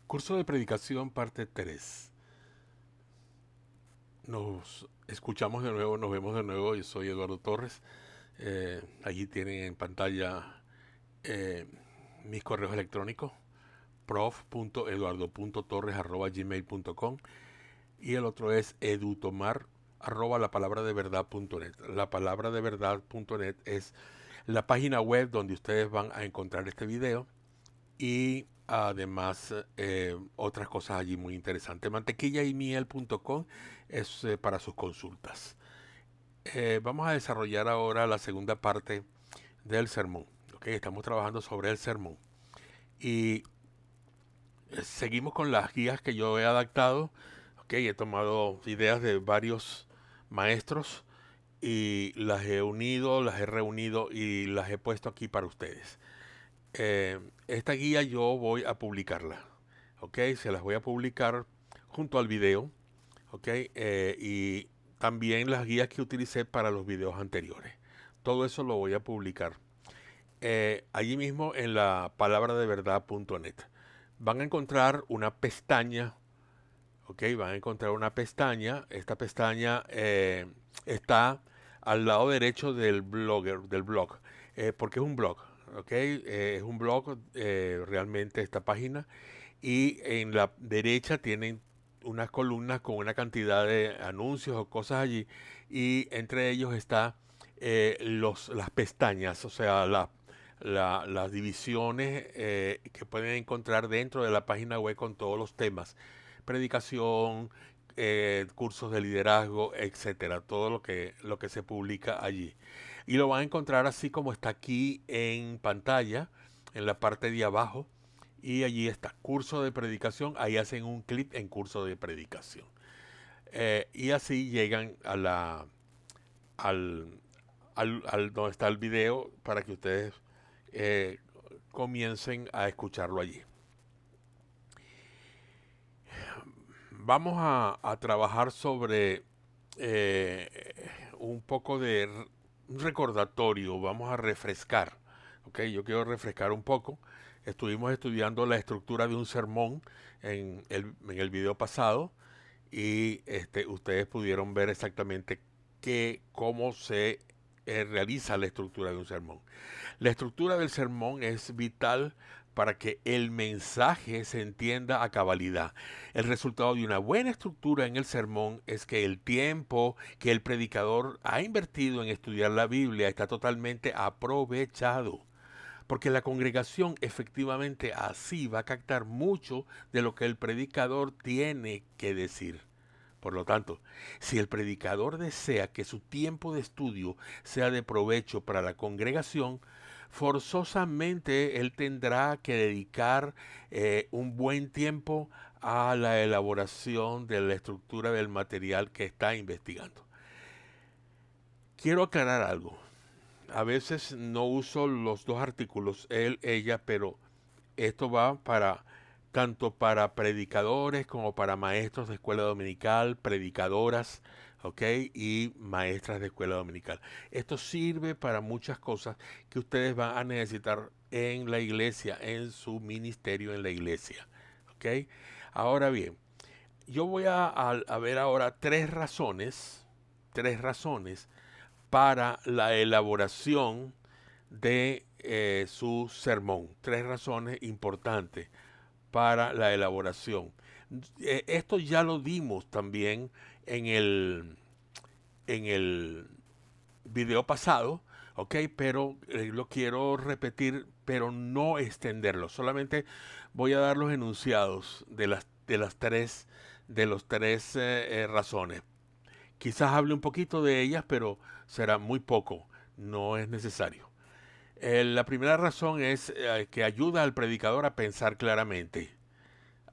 Curso de predicación, parte 3. Nos escuchamos de nuevo, nos vemos de nuevo. Yo soy Eduardo Torres. Allí tienen en pantalla eh, mis correos electrónicos, prof.eduardo.torres@gmail.com, y el otro es edutomar@lapalabradeverdad.net. Lapalabradeverdad.net es la página web donde ustedes van a encontrar este video y además otras cosas allí muy interesantes. Mantequillaymiel.com es para sus consultas. Vamos a desarrollar ahora la segunda parte del sermón. ¿Okay? Estamos trabajando sobre el sermón y seguimos con las guías que yo he adaptado. ¿Okay? He tomado ideas de varios maestros y las he unido, las he reunido y las he puesto aquí para ustedes. Esta guía yo voy a publicarla, ¿ok? Se las voy a publicar junto al video, ¿ok? Y también las guías que utilicé para los videos anteriores. Todo eso lo voy a publicar allí mismo en la palabradeverdad.net. Van a encontrar una pestaña, ¿ok? Van a encontrar una pestaña. Esta pestaña está al lado derecho del blog, porque es un blog, ¿ok? Es un blog realmente esta página, y en la derecha tienen unas columnas con una cantidad de anuncios o cosas allí, y entre ellos está las pestañas, o sea, las divisiones que pueden encontrar dentro de la página web con todos los temas: predicación, cursos de liderazgo, etcétera, todo lo que se publica allí. Y lo van a encontrar así como está aquí en pantalla, en la parte de abajo, y allí está, curso de predicación. Ahí hacen un clic en curso de predicación. Y así llegan al, al donde está el video para que ustedes eh, comiencen a escucharlo allí. Vamos a trabajar sobre un poco de un recordatorio. Vamos a refrescar. ¿Ok? Yo quiero refrescar un poco. Estuvimos estudiando la estructura de un sermón en el video pasado, y ustedes pudieron ver exactamente cómo se realiza la estructura de un sermón. La estructura del sermón es vital para que el mensaje se entienda a cabalidad. El resultado de una buena estructura en el sermón es que el tiempo que el predicador ha invertido en estudiar la Biblia está totalmente aprovechado, porque la congregación efectivamente así va a captar mucho de lo que el predicador tiene que decir. Por lo tanto, si el predicador desea que su tiempo de estudio sea de provecho para la congregación, forzosamente él tendrá que dedicar un buen tiempo a la elaboración de la estructura del material que está investigando. Quiero aclarar algo. A veces no uso los dos artículos, él, ella, pero esto va para tanto para predicadores como para maestros de escuela dominical, predicadoras, ¿ok? Y maestras de escuela dominical. Esto sirve para muchas cosas que ustedes van a necesitar en la iglesia, en su ministerio en la iglesia, ¿ok? Ahora bien, yo voy a ver ahora tres razones para la elaboración de su sermón. Tres razones importantes para la elaboración. Esto ya lo dimos también en el video pasado, ¿ok? Pero lo quiero repetir, pero no extenderlo. Solamente voy a dar los enunciados de los tres razones. Quizás hable un poquito de ellas, pero será muy poco. No es necesario. La primera razón es que ayuda al predicador a pensar claramente.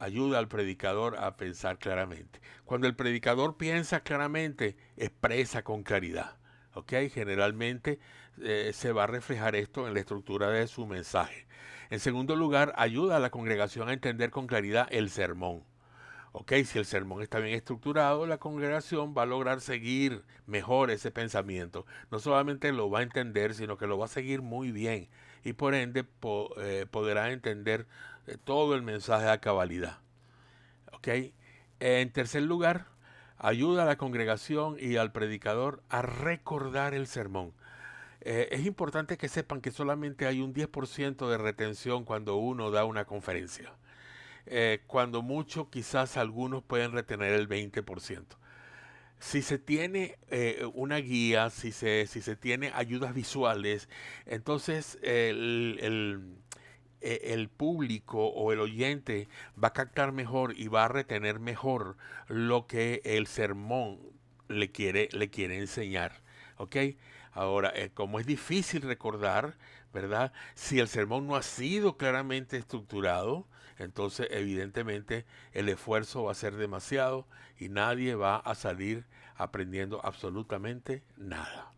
Ayuda al predicador a pensar claramente. Cuando el predicador piensa claramente, expresa con claridad. ¿Ok? Generalmente se va a reflejar esto en la estructura de su mensaje. En segundo lugar, ayuda a la congregación a entender con claridad el sermón. Ok, si el sermón está bien estructurado, la congregación va a lograr seguir mejor ese pensamiento. No solamente lo va a entender, sino que lo va a seguir muy bien, y por ende podrá entender todo el mensaje a cabalidad. ¿ok? En tercer lugar, ayuda a la congregación y al predicador a recordar el sermón. Es importante que sepan que solamente hay un 10% de retención cuando uno da una conferencia. Cuando mucho, quizás algunos pueden retener el 20%. Si se tiene una guía, si se tiene ayudas visuales, entonces el público o el oyente va a captar mejor y va a retener mejor lo que el sermón le quiere enseñar. ¿Ok? Ahora, como es difícil recordar, ¿verdad? Si el sermón no ha sido claramente estructurado, entonces evidentemente el esfuerzo va a ser demasiado y nadie va a salir aprendiendo absolutamente nada.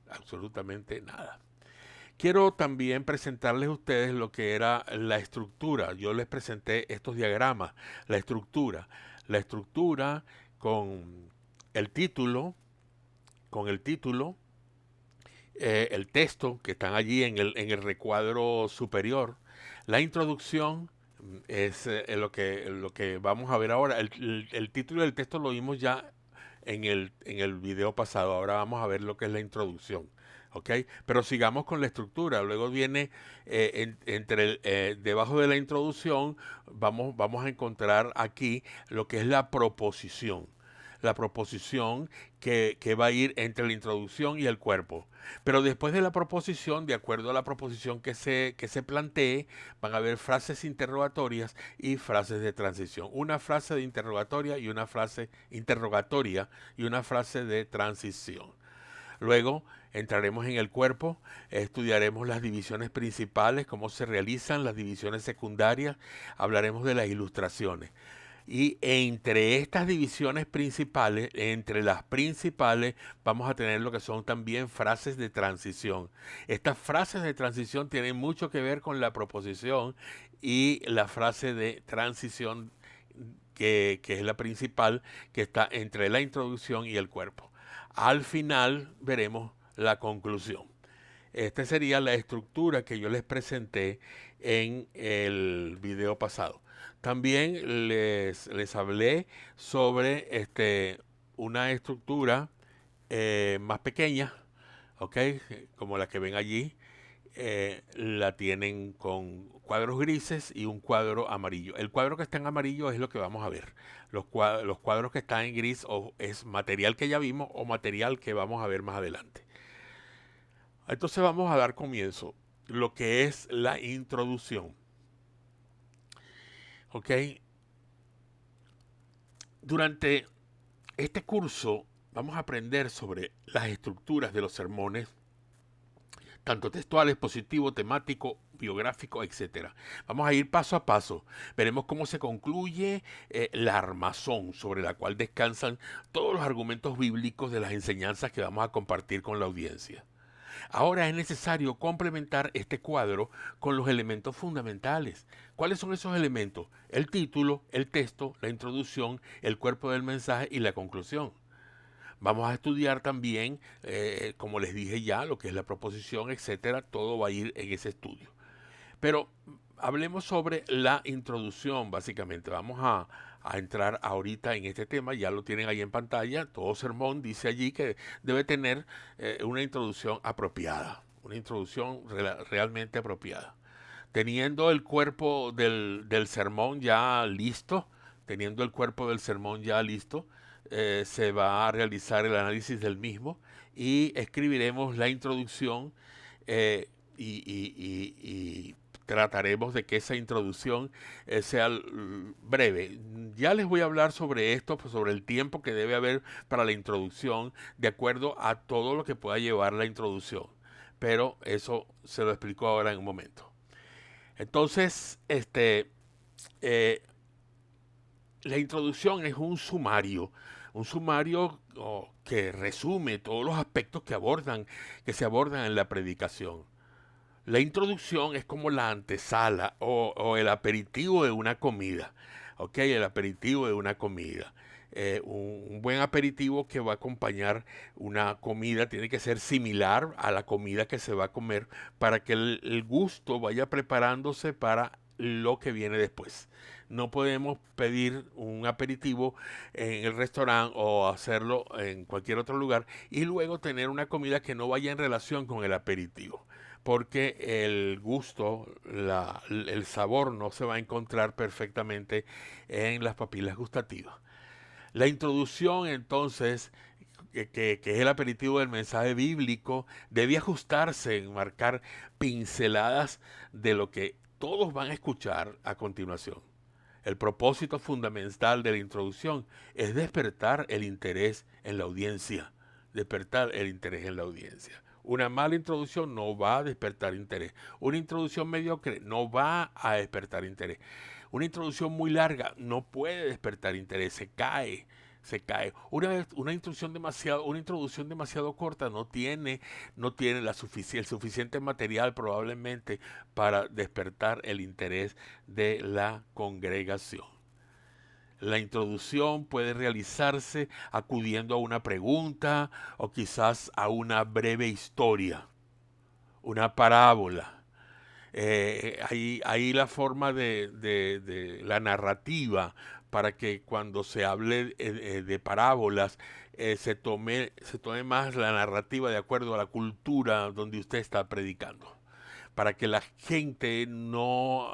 Absolutamente nada. Quiero también presentarles a ustedes lo que era la estructura. Yo les presenté estos diagramas, la estructura. La estructura con el título, con el título, el texto que están allí en el recuadro superior. La introducción es lo que vamos a ver ahora. El título del texto lo vimos ya en el video pasado. Ahora vamos a ver lo que es la introducción. ¿Ok? Pero sigamos con la estructura. Luego viene debajo de la introducción, vamos a encontrar aquí lo que es la proposición. La proposición que va a ir entre la introducción y el cuerpo. Pero después de la proposición, de acuerdo a la proposición que se plantee, van a haber frases interrogatorias y frases de transición. Una frase de interrogatoria y una frase interrogatoria y una frase de transición. Luego entraremos en el cuerpo, estudiaremos las divisiones principales, cómo se realizan las divisiones secundarias, hablaremos de las ilustraciones. Y entre estas divisiones principales, entre las principales, vamos a tener lo que son también frases de transición. Estas frases de transición tienen mucho que ver con la proposición y la frase de transición que es la principal, que está entre la introducción y el cuerpo. Al final veremos la conclusión. Esta sería la estructura que yo les presenté en el video pasado. También les hablé sobre una estructura más pequeña, ¿ok? Como la que ven allí. La tienen con cuadros grises y un cuadro amarillo. El cuadro que está en amarillo es lo que vamos a ver. Los cuadros que están en gris o es material que ya vimos o material que vamos a ver más adelante. Entonces vamos a dar comienzo. Lo que es la introducción. ¿Ok? Durante este curso vamos a aprender sobre las estructuras de los sermones, tanto textual, expositivo, temático, biográfico, etcétera. Vamos a ir paso a paso. Veremos cómo se concluye la armazón sobre la cual descansan todos los argumentos bíblicos de las enseñanzas que vamos a compartir con la audiencia. Ahora es necesario complementar este cuadro con los elementos fundamentales. ¿Cuáles son esos elementos? El título, el texto, la introducción, el cuerpo del mensaje y la conclusión. Vamos a estudiar también, como les dije ya, lo que es la proposición, etcétera. Todo va a ir en ese estudio. Pero hablemos sobre la introducción, básicamente. Vamos a entrar ahorita en este tema. Ya lo tienen ahí en pantalla. Todo sermón dice allí que debe tener una introducción apropiada. Una introducción realmente apropiada. Teniendo el cuerpo del sermón ya listo, teniendo el cuerpo del sermón ya listo, se va a realizar el análisis del mismo y escribiremos la introducción y trataremos de que esa introducción sea breve. Ya les voy a hablar sobre esto, pues, sobre el tiempo que debe haber para la introducción, de acuerdo a todo lo que pueda llevar la introducción. Pero eso se lo explico ahora en un momento. Entonces, eh, la introducción es un sumario que resume todos los aspectos que se abordan en la predicación. La introducción es como la antesala o el aperitivo de una comida. ¿Ok? El aperitivo de una comida. Un buen aperitivo que va a acompañar una comida tiene que ser similar a la comida que se va a comer para que el gusto vaya preparándose para lo que viene después. No podemos pedir un aperitivo en el restaurante o hacerlo en cualquier otro lugar y luego tener una comida que no vaya en relación con el aperitivo. Porque el gusto, el sabor no se va a encontrar perfectamente en las papilas gustativas. La introducción entonces que es el aperitivo del mensaje bíblico, debe ajustarse en marcar pinceladas de lo que todos van a escuchar a continuación. El propósito fundamental de la introducción es despertar el interés en la audiencia. Despertar el interés en la audiencia. Una mala introducción no va a despertar interés. Una introducción mediocre no va a despertar interés. Una introducción muy larga no puede despertar interés, se cae. Se cae. Una introducción demasiado corta no tiene el suficiente material probablemente para despertar el interés de la congregación. La introducción puede realizarse acudiendo a una pregunta o quizás a una breve historia, una parábola. Ahí la forma de la narrativa para que cuando se hable de parábolas se tome más la narrativa de acuerdo a la cultura donde usted está predicando. Para que la gente no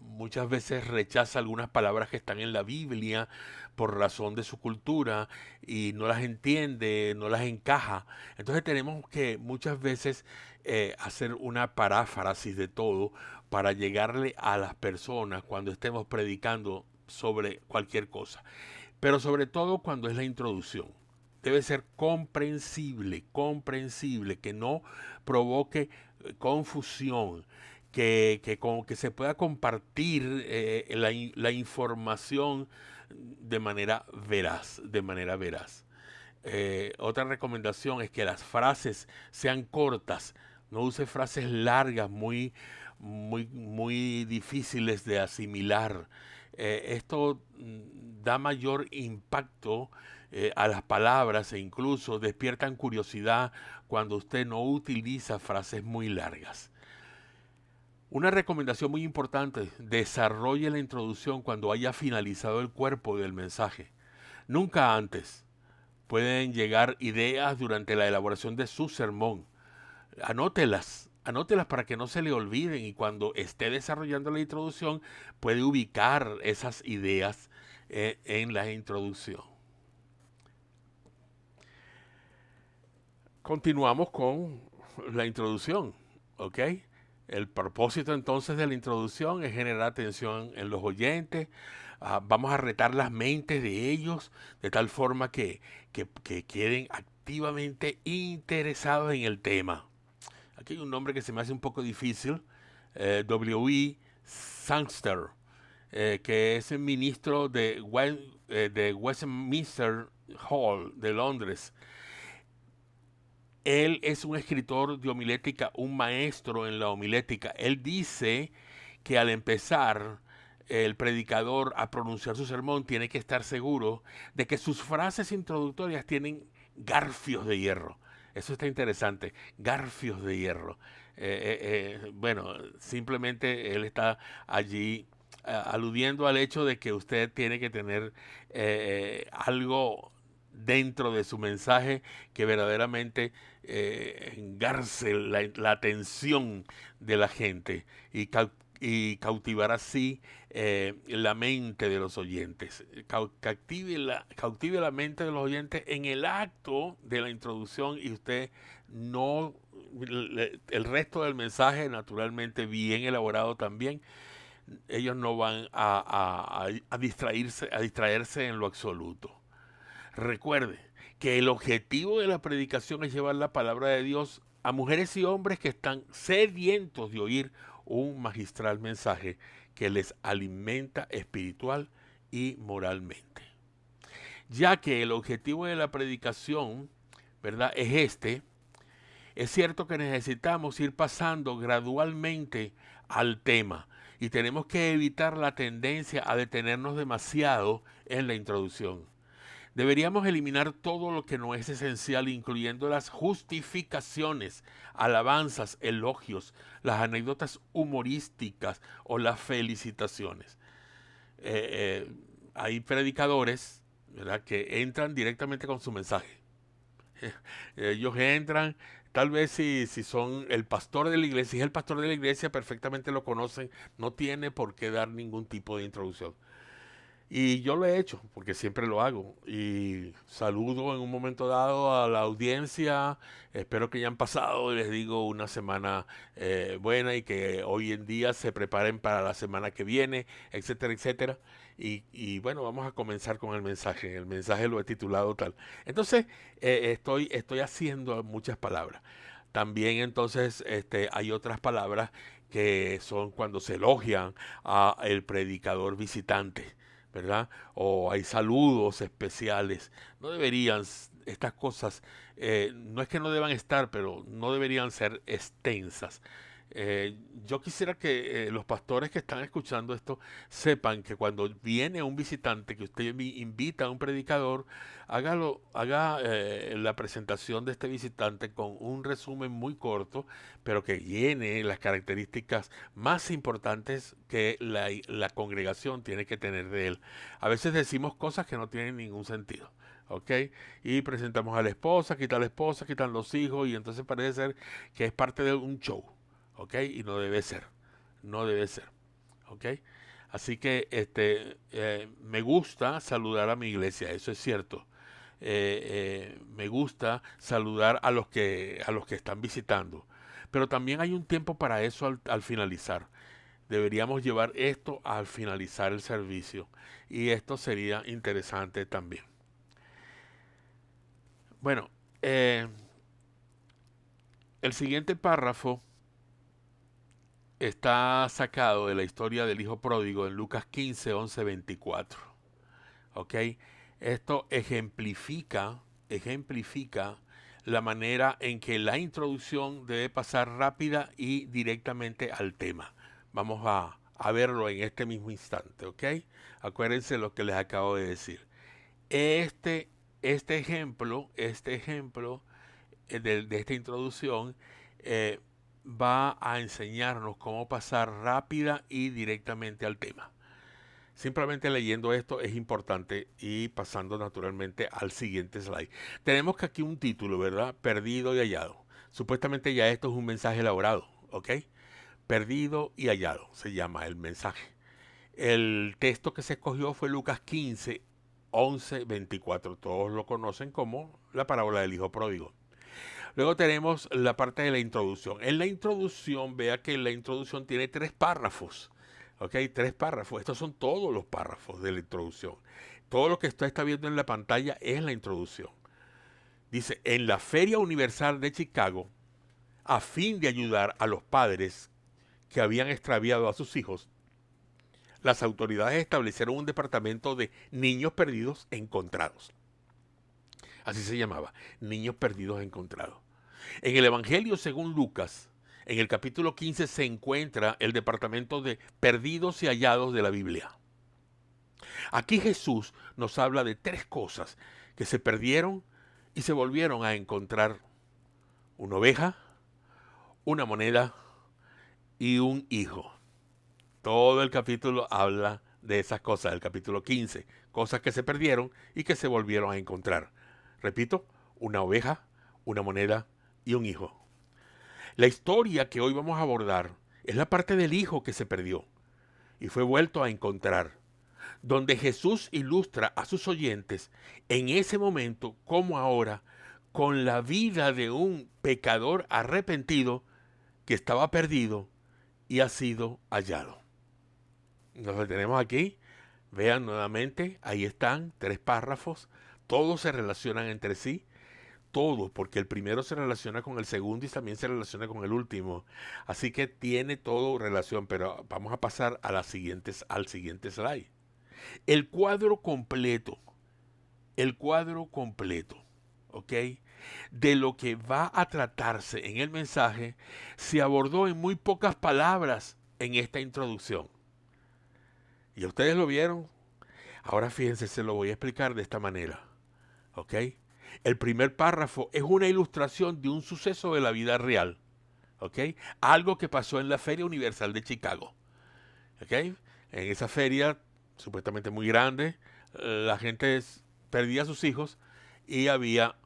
muchas veces rechaza algunas palabras que están en la Biblia por razón de su cultura y no las entiende, no las encaja. Entonces tenemos que muchas veces hacer una paráfrasis de todo para llegarle a las personas cuando estemos predicando sobre cualquier cosa. Pero sobre todo cuando es la introducción. Debe ser comprensible, que no provoque confusión, que se pueda compartir la información de manera veraz. Otra recomendación es que las frases sean cortas, no use frases largas, muy difíciles de asimilar. Esto da mayor impacto a las palabras e incluso despiertan curiosidad cuando usted no utiliza frases muy largas. Una recomendación muy importante: desarrolle la introducción cuando haya finalizado el cuerpo del mensaje, nunca antes. Pueden llegar ideas durante la elaboración de su sermón. Anótelas para que no se le olviden y cuando esté desarrollando la introducción puede ubicar esas ideas en la introducción. Continuamos con la introducción, ¿ok? El propósito entonces de la introducción es generar atención en los oyentes. Vamos a retar las mentes de ellos de tal forma que queden activamente interesados en el tema. Aquí hay un nombre que se me hace un poco difícil, W.E. Sangster, que es el ministro de Westminster Hall de Londres. Él es un escritor de homilética, un maestro en la homilética. Él dice que al empezar el predicador a pronunciar su sermón tiene que estar seguro de que sus frases introductorias tienen garfios de hierro. Eso está interesante, garfios de hierro. Bueno, simplemente él está allí aludiendo al hecho de que usted tiene que tener algo dentro de su mensaje que verdaderamente engarce la atención de la gente y cautivar así la mente de los oyentes. Cautive la mente de los oyentes en el acto de la introducción y usted no... El resto del mensaje, naturalmente bien elaborado también, ellos no van a distraerse en lo absoluto. Recuerde que el objetivo de la predicación es llevar la palabra de Dios a mujeres y hombres que están sedientos de oír un magistral mensaje que les alimenta espiritual y moralmente. Ya que el objetivo de la predicación, ¿verdad?, es cierto que necesitamos ir pasando gradualmente al tema y tenemos que evitar la tendencia a detenernos demasiado en la introducción. Deberíamos eliminar todo lo que no es esencial, incluyendo las justificaciones, alabanzas, elogios, las anécdotas humorísticas o las felicitaciones. Hay predicadores, ¿verdad?, que entran directamente con su mensaje. Ellos entran, tal vez si son el pastor de la iglesia, si es el pastor de la iglesia, perfectamente lo conocen, no tiene por qué dar ningún tipo de introducción. Y yo lo he hecho, porque siempre lo hago. Y saludo en un momento dado a la audiencia. Espero que ya han pasado, les digo, una semana buena y que hoy en día se preparen para la semana que viene, etcétera, etcétera. Y bueno, vamos a comenzar con el mensaje. El mensaje lo he titulado tal. Entonces, estoy haciendo muchas palabras. También entonces hay otras palabras que son cuando se elogian a el predicador visitante, ¿verdad? O hay saludos especiales. No deberían, estas cosas, no es que no deban estar, pero no deberían ser extensas. Yo quisiera que los pastores que están escuchando esto sepan que cuando viene un visitante, que usted invita a un predicador, haga la presentación de este visitante con un resumen muy corto, pero que llene las características más importantes que la congregación tiene que tener de él. A veces decimos cosas que no tienen ningún sentido. ¿Ok? Y presentamos a la esposa, quitan los hijos, y entonces parece ser que es parte de un show. ¿Ok? Y no debe ser. No debe ser. ¿Ok? Así que me gusta saludar a mi iglesia, eso es cierto. Me gusta saludar a los que están visitando. Pero también hay un tiempo para eso al finalizar. Deberíamos llevar esto al finalizar el servicio. Y esto sería interesante también. Bueno, el siguiente párrafo está sacado de la historia del hijo pródigo en Lucas 15, 11, 24. ¿Ok? Esto ejemplifica la manera en que la introducción debe pasar rápida y directamente al tema. Vamos a verlo en este mismo instante, ¿ok? Acuérdense lo que les acabo de decir. Este, este ejemplo de esta introducción eh, va a enseñarnos cómo pasar rápida y directamente al tema. Simplemente leyendo esto es importante y pasando naturalmente al siguiente slide. Tenemos que aquí un título, ¿verdad? Perdido y hallado. Supuestamente ya esto es un mensaje elaborado, ¿ok? Perdido y hallado se llama el mensaje. El texto que se escogió fue Lucas 15, 11, 24. Todos lo conocen como la parábola del hijo pródigo. Luego tenemos la parte de la introducción. En la introducción, vea que la introducción tiene 3 párrafos. ¿Ok? 3 párrafos. Estos son todos los párrafos de la introducción. Todo lo que usted está viendo en la pantalla es la introducción. Dice, en la Feria Universal de Chicago, a fin de ayudar a los padres que habían extraviado a sus hijos, las autoridades establecieron un departamento de niños perdidos encontrados. Así se llamaba, niños perdidos encontrados. En el Evangelio según Lucas, en el capítulo 15 se encuentra el departamento de perdidos y hallados de la Biblia. Aquí Jesús nos habla de 3 cosas que se perdieron y se volvieron a encontrar: una oveja, una moneda y un hijo. Todo el capítulo habla de esas cosas, el capítulo 15, cosas que se perdieron y que se volvieron a encontrar. Repito, una oveja, una moneda y un hijo. La historia que hoy vamos a abordar es la parte del hijo que se perdió y fue vuelto a encontrar, donde Jesús ilustra a sus oyentes en ese momento como ahora con la vida de un pecador arrepentido que estaba perdido y ha sido hallado. Nos detenemos aquí. Vean nuevamente, ahí están 3 párrafos, todos se relacionan entre sí. Todos, porque el primero se relaciona con el segundo y también se relaciona con el último. Así que tiene todo relación, pero vamos a pasar a al siguiente slide. El cuadro completo, ¿ok? De lo que va a tratarse en el mensaje se abordó en muy pocas palabras en esta introducción. ¿Y ustedes lo vieron? Ahora fíjense, se lo voy a explicar de esta manera. ¿ok? El primer párrafo es una ilustración de un suceso de la vida real, ¿ok? Algo que pasó en la Feria Universal de Chicago, ¿ok? En esa feria, supuestamente muy grande, la gente perdía a sus hijos y había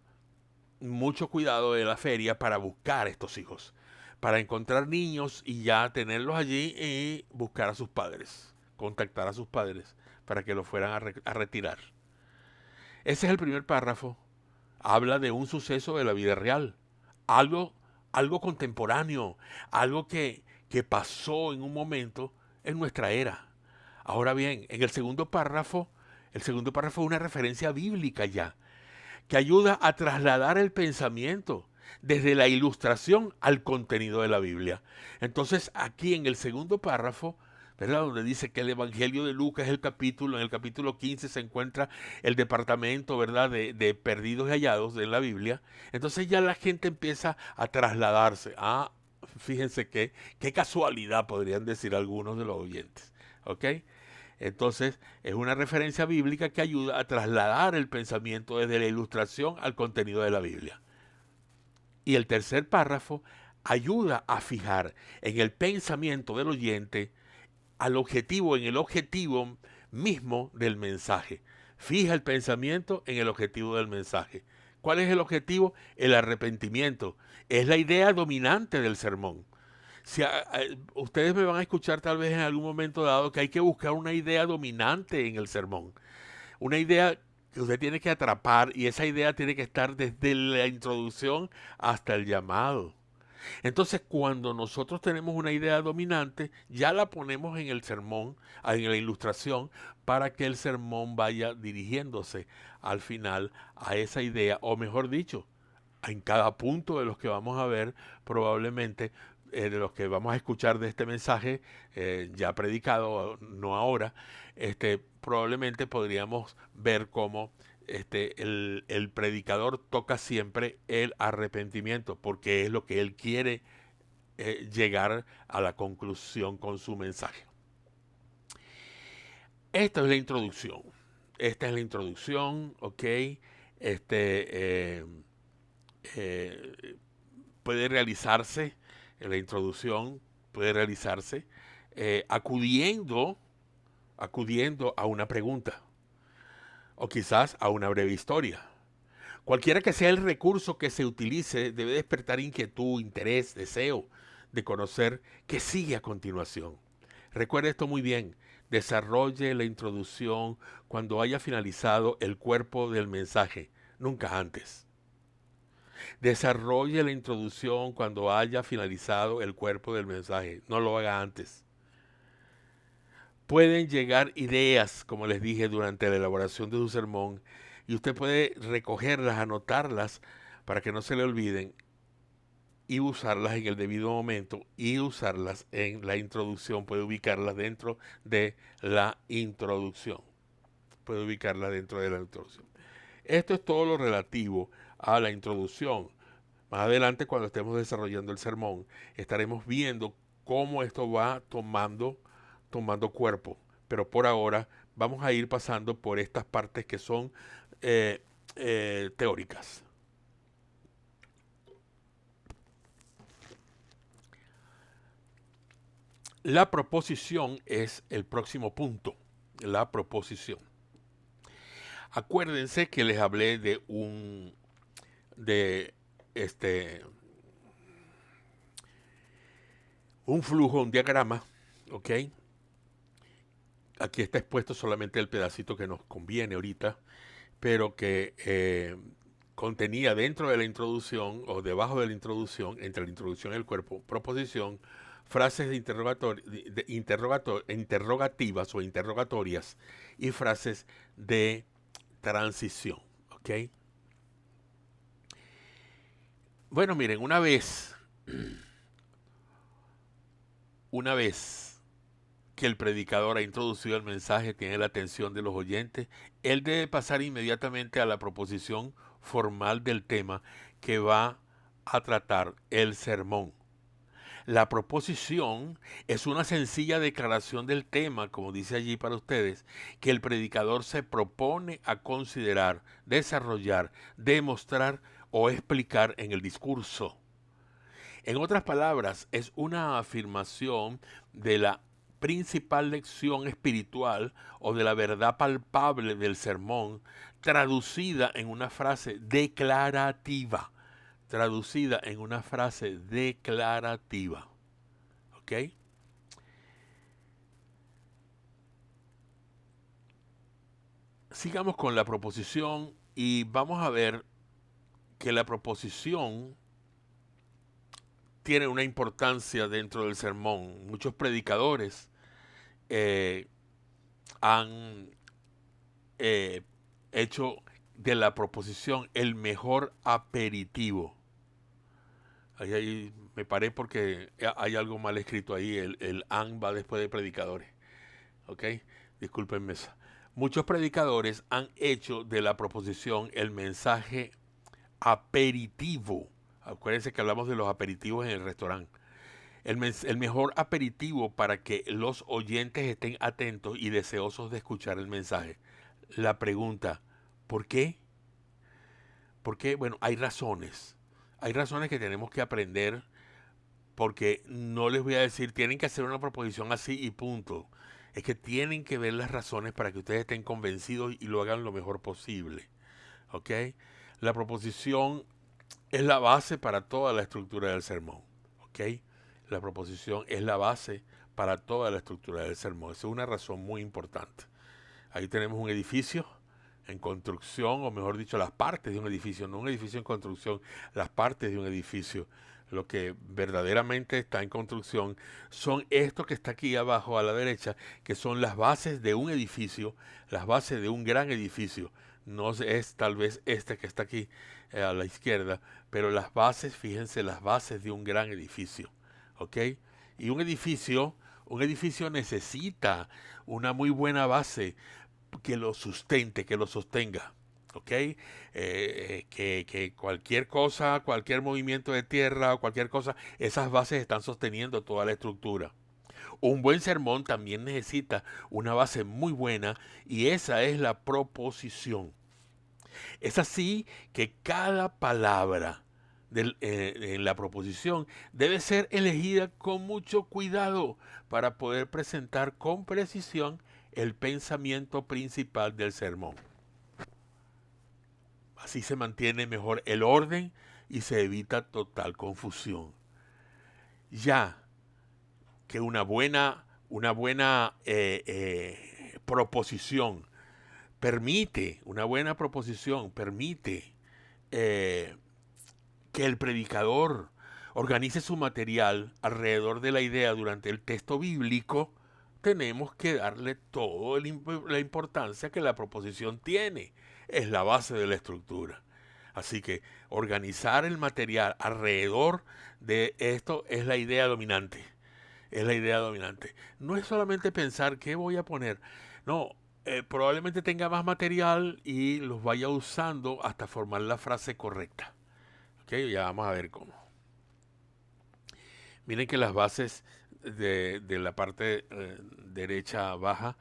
mucho cuidado de la feria para buscar estos hijos, para encontrar niños y ya tenerlos allí y buscar a sus padres, contactar a sus padres para que los fueran a retirar. Ese es el primer párrafo. Habla de un suceso de la vida real, algo, algo contemporáneo, algo que pasó en un momento en nuestra era. Ahora bien, en el segundo párrafo es una referencia bíblica ya, que ayuda a trasladar el pensamiento desde la ilustración al contenido de la Biblia. Entonces, aquí en el segundo párrafo, ¿verdad? Donde dice que el Evangelio de Lucas es el capítulo, en el capítulo 15 se encuentra el departamento, ¿verdad? De perdidos y hallados en la Biblia. Entonces ya la gente empieza a trasladarse. Fíjense qué casualidad podrían decir algunos de los oyentes. ¿Ok? Entonces, es una referencia bíblica que ayuda a trasladar el pensamiento desde la ilustración al contenido de la Biblia. Y el tercer párrafo ayuda a fijar en el pensamiento del oyente al objetivo, en el objetivo mismo del mensaje. Fija el pensamiento en el objetivo del mensaje. ¿Cuál es el objetivo? El arrepentimiento. Es la idea dominante del sermón. Ustedes me van a escuchar tal vez en algún momento dado que hay que buscar una idea dominante en el sermón, una idea que usted tiene que atrapar y esa idea tiene que estar desde la introducción hasta el llamado. Entonces, cuando nosotros tenemos una idea dominante, ya la ponemos en el sermón, en la ilustración, para que el sermón vaya dirigiéndose al final a esa idea, o mejor dicho, en cada punto de los que vamos a ver, probablemente de los que vamos a escuchar de este mensaje ya predicado, no ahora, probablemente podríamos ver cómo el predicador toca siempre el arrepentimiento, porque es lo que él quiere llegar a la conclusión con su mensaje. Esta es la introducción. Esta es la introducción, ¿ok? Este, eh, puede realizarse, la introducción puede realizarse acudiendo a una pregunta o quizás a una breve historia. Cualquiera que sea el recurso que se utilice debe despertar inquietud, interés, deseo de conocer qué sigue a continuación. Recuerde esto muy bien. Desarrolle la introducción cuando haya finalizado el cuerpo del mensaje, nunca antes. Desarrolle la introducción cuando haya finalizado el cuerpo del mensaje, no lo haga antes. Pueden llegar ideas, como les dije, durante la elaboración de su sermón, y usted puede recogerlas, anotarlas, para que no se le olviden, y usarlas en el debido momento, y usarlas en la introducción. Puede ubicarlas dentro de la introducción. Puede ubicarlas dentro de la introducción. Esto es todo lo relativo a la introducción. Más adelante, cuando estemos desarrollando el sermón, estaremos viendo cómo esto va tomando cuerpo. Pero por ahora vamos a ir pasando por estas partes que son teóricas. La proposición es el próximo punto. La proposición. Acuérdense que les hablé de este un flujo, un diagrama, ¿ok? Aquí está expuesto solamente el pedacito que nos conviene ahorita, pero que contenía dentro de la introducción o debajo de la introducción, entre la introducción y el cuerpo, proposición, frases interrogativas o interrogatorias y frases de transición. ¿Ok? Bueno, miren, una vez que el predicador ha introducido el mensaje, tiene la atención de los oyentes, él debe pasar inmediatamente a la proposición formal del tema que va a tratar el sermón. La proposición es una sencilla declaración del tema, como dice allí para ustedes, que el predicador se propone a considerar, desarrollar, demostrar o explicar en el discurso. En otras palabras, es una afirmación de la principal lección espiritual o de la verdad palpable del sermón, traducida en una frase declarativa. Traducida en una frase declarativa. ¿Ok? Sigamos con la proposición y vamos a ver que la proposición tiene una importancia dentro del sermón. Muchos predicadores eh, han eh, hecho de la proposición el mejor aperitivo. Ahí me paré porque hay algo mal escrito ahí. El an va después de predicadores. ¿Ok? Discúlpenme eso. Muchos predicadores han hecho de la proposición el mensaje aperitivo. Acuérdense que hablamos de los aperitivos en el restaurante. El mejor aperitivo para que los oyentes estén atentos y deseosos de escuchar el mensaje. La pregunta, ¿por qué? ¿Por qué? Bueno, hay razones. Hay razones que tenemos que aprender porque no les voy a decir, tienen que hacer una proposición así y punto. Es que tienen que ver las razones para que ustedes estén convencidos y lo hagan lo mejor posible. ¿Ok? La proposición es la base para toda la estructura del sermón. ¿Ok? La proposición es la base para toda la estructura del sermón. Esa es una razón muy importante. Ahí tenemos un edificio en construcción, o mejor dicho, las partes de un edificio, no un edificio en construcción, las partes de un edificio. Lo que verdaderamente está en construcción son esto que está aquí abajo a la derecha, que son las bases de un edificio, las bases de un gran edificio. No es tal vez este que está aquí a la izquierda, pero las bases, fíjense, las bases de un gran edificio. ¿Ok? Y un edificio necesita una muy buena base que lo sustente, que lo sostenga. ¿Ok? Que cualquier cosa, cualquier movimiento de tierra o cualquier cosa, esas bases están sosteniendo toda la estructura. Un buen sermón también necesita una base muy buena y esa es la proposición. Es así que cada palabra en la proposición debe ser elegida con mucho cuidado para poder presentar con precisión el pensamiento principal del sermón. Así se mantiene mejor el orden y se evita total confusión. Ya que una buena proposición una buena proposición permite eh, que el predicador organice su material alrededor de la idea durante el texto bíblico, tenemos que darle toda la importancia que la proposición tiene. Es la base de la estructura. Así que organizar el material alrededor de esto es la idea dominante. Es la idea dominante. No es solamente pensar qué voy a poner. No, probablemente tenga más material y los vaya usando hasta formar la frase correcta. Ok, ya vamos a ver cómo. Miren que las bases de la parte derecha baja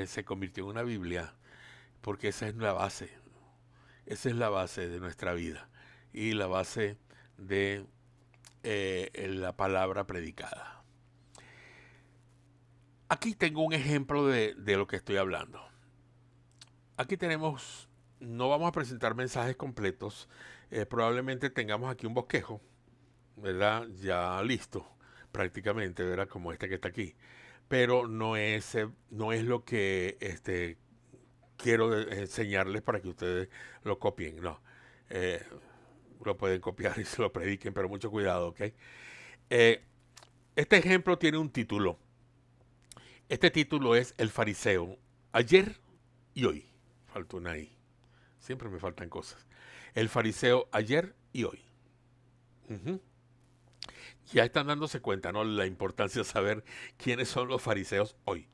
se convirtió en una Biblia, porque esa es la base. Esa es la base de nuestra vida y la base de la palabra predicada. Aquí tengo un ejemplo de lo que estoy hablando. Aquí tenemos, no vamos a presentar mensajes completos, probablemente tengamos aquí un bosquejo, ¿verdad? Ya listo, prácticamente, ¿verdad? Como este que está aquí. Pero no es lo que quiero enseñarles para que ustedes lo copien, no. Eh, lo pueden copiar y se lo prediquen, pero mucho cuidado, ¿ok? Eh, este ejemplo tiene un título. Este título es El fariseo, ayer y hoy. Falta una ahí. Siempre me faltan cosas. El fariseo ayer y hoy. Ujú. Ya están dándose cuenta, ¿no? La importancia de saber quiénes son los fariseos hoy.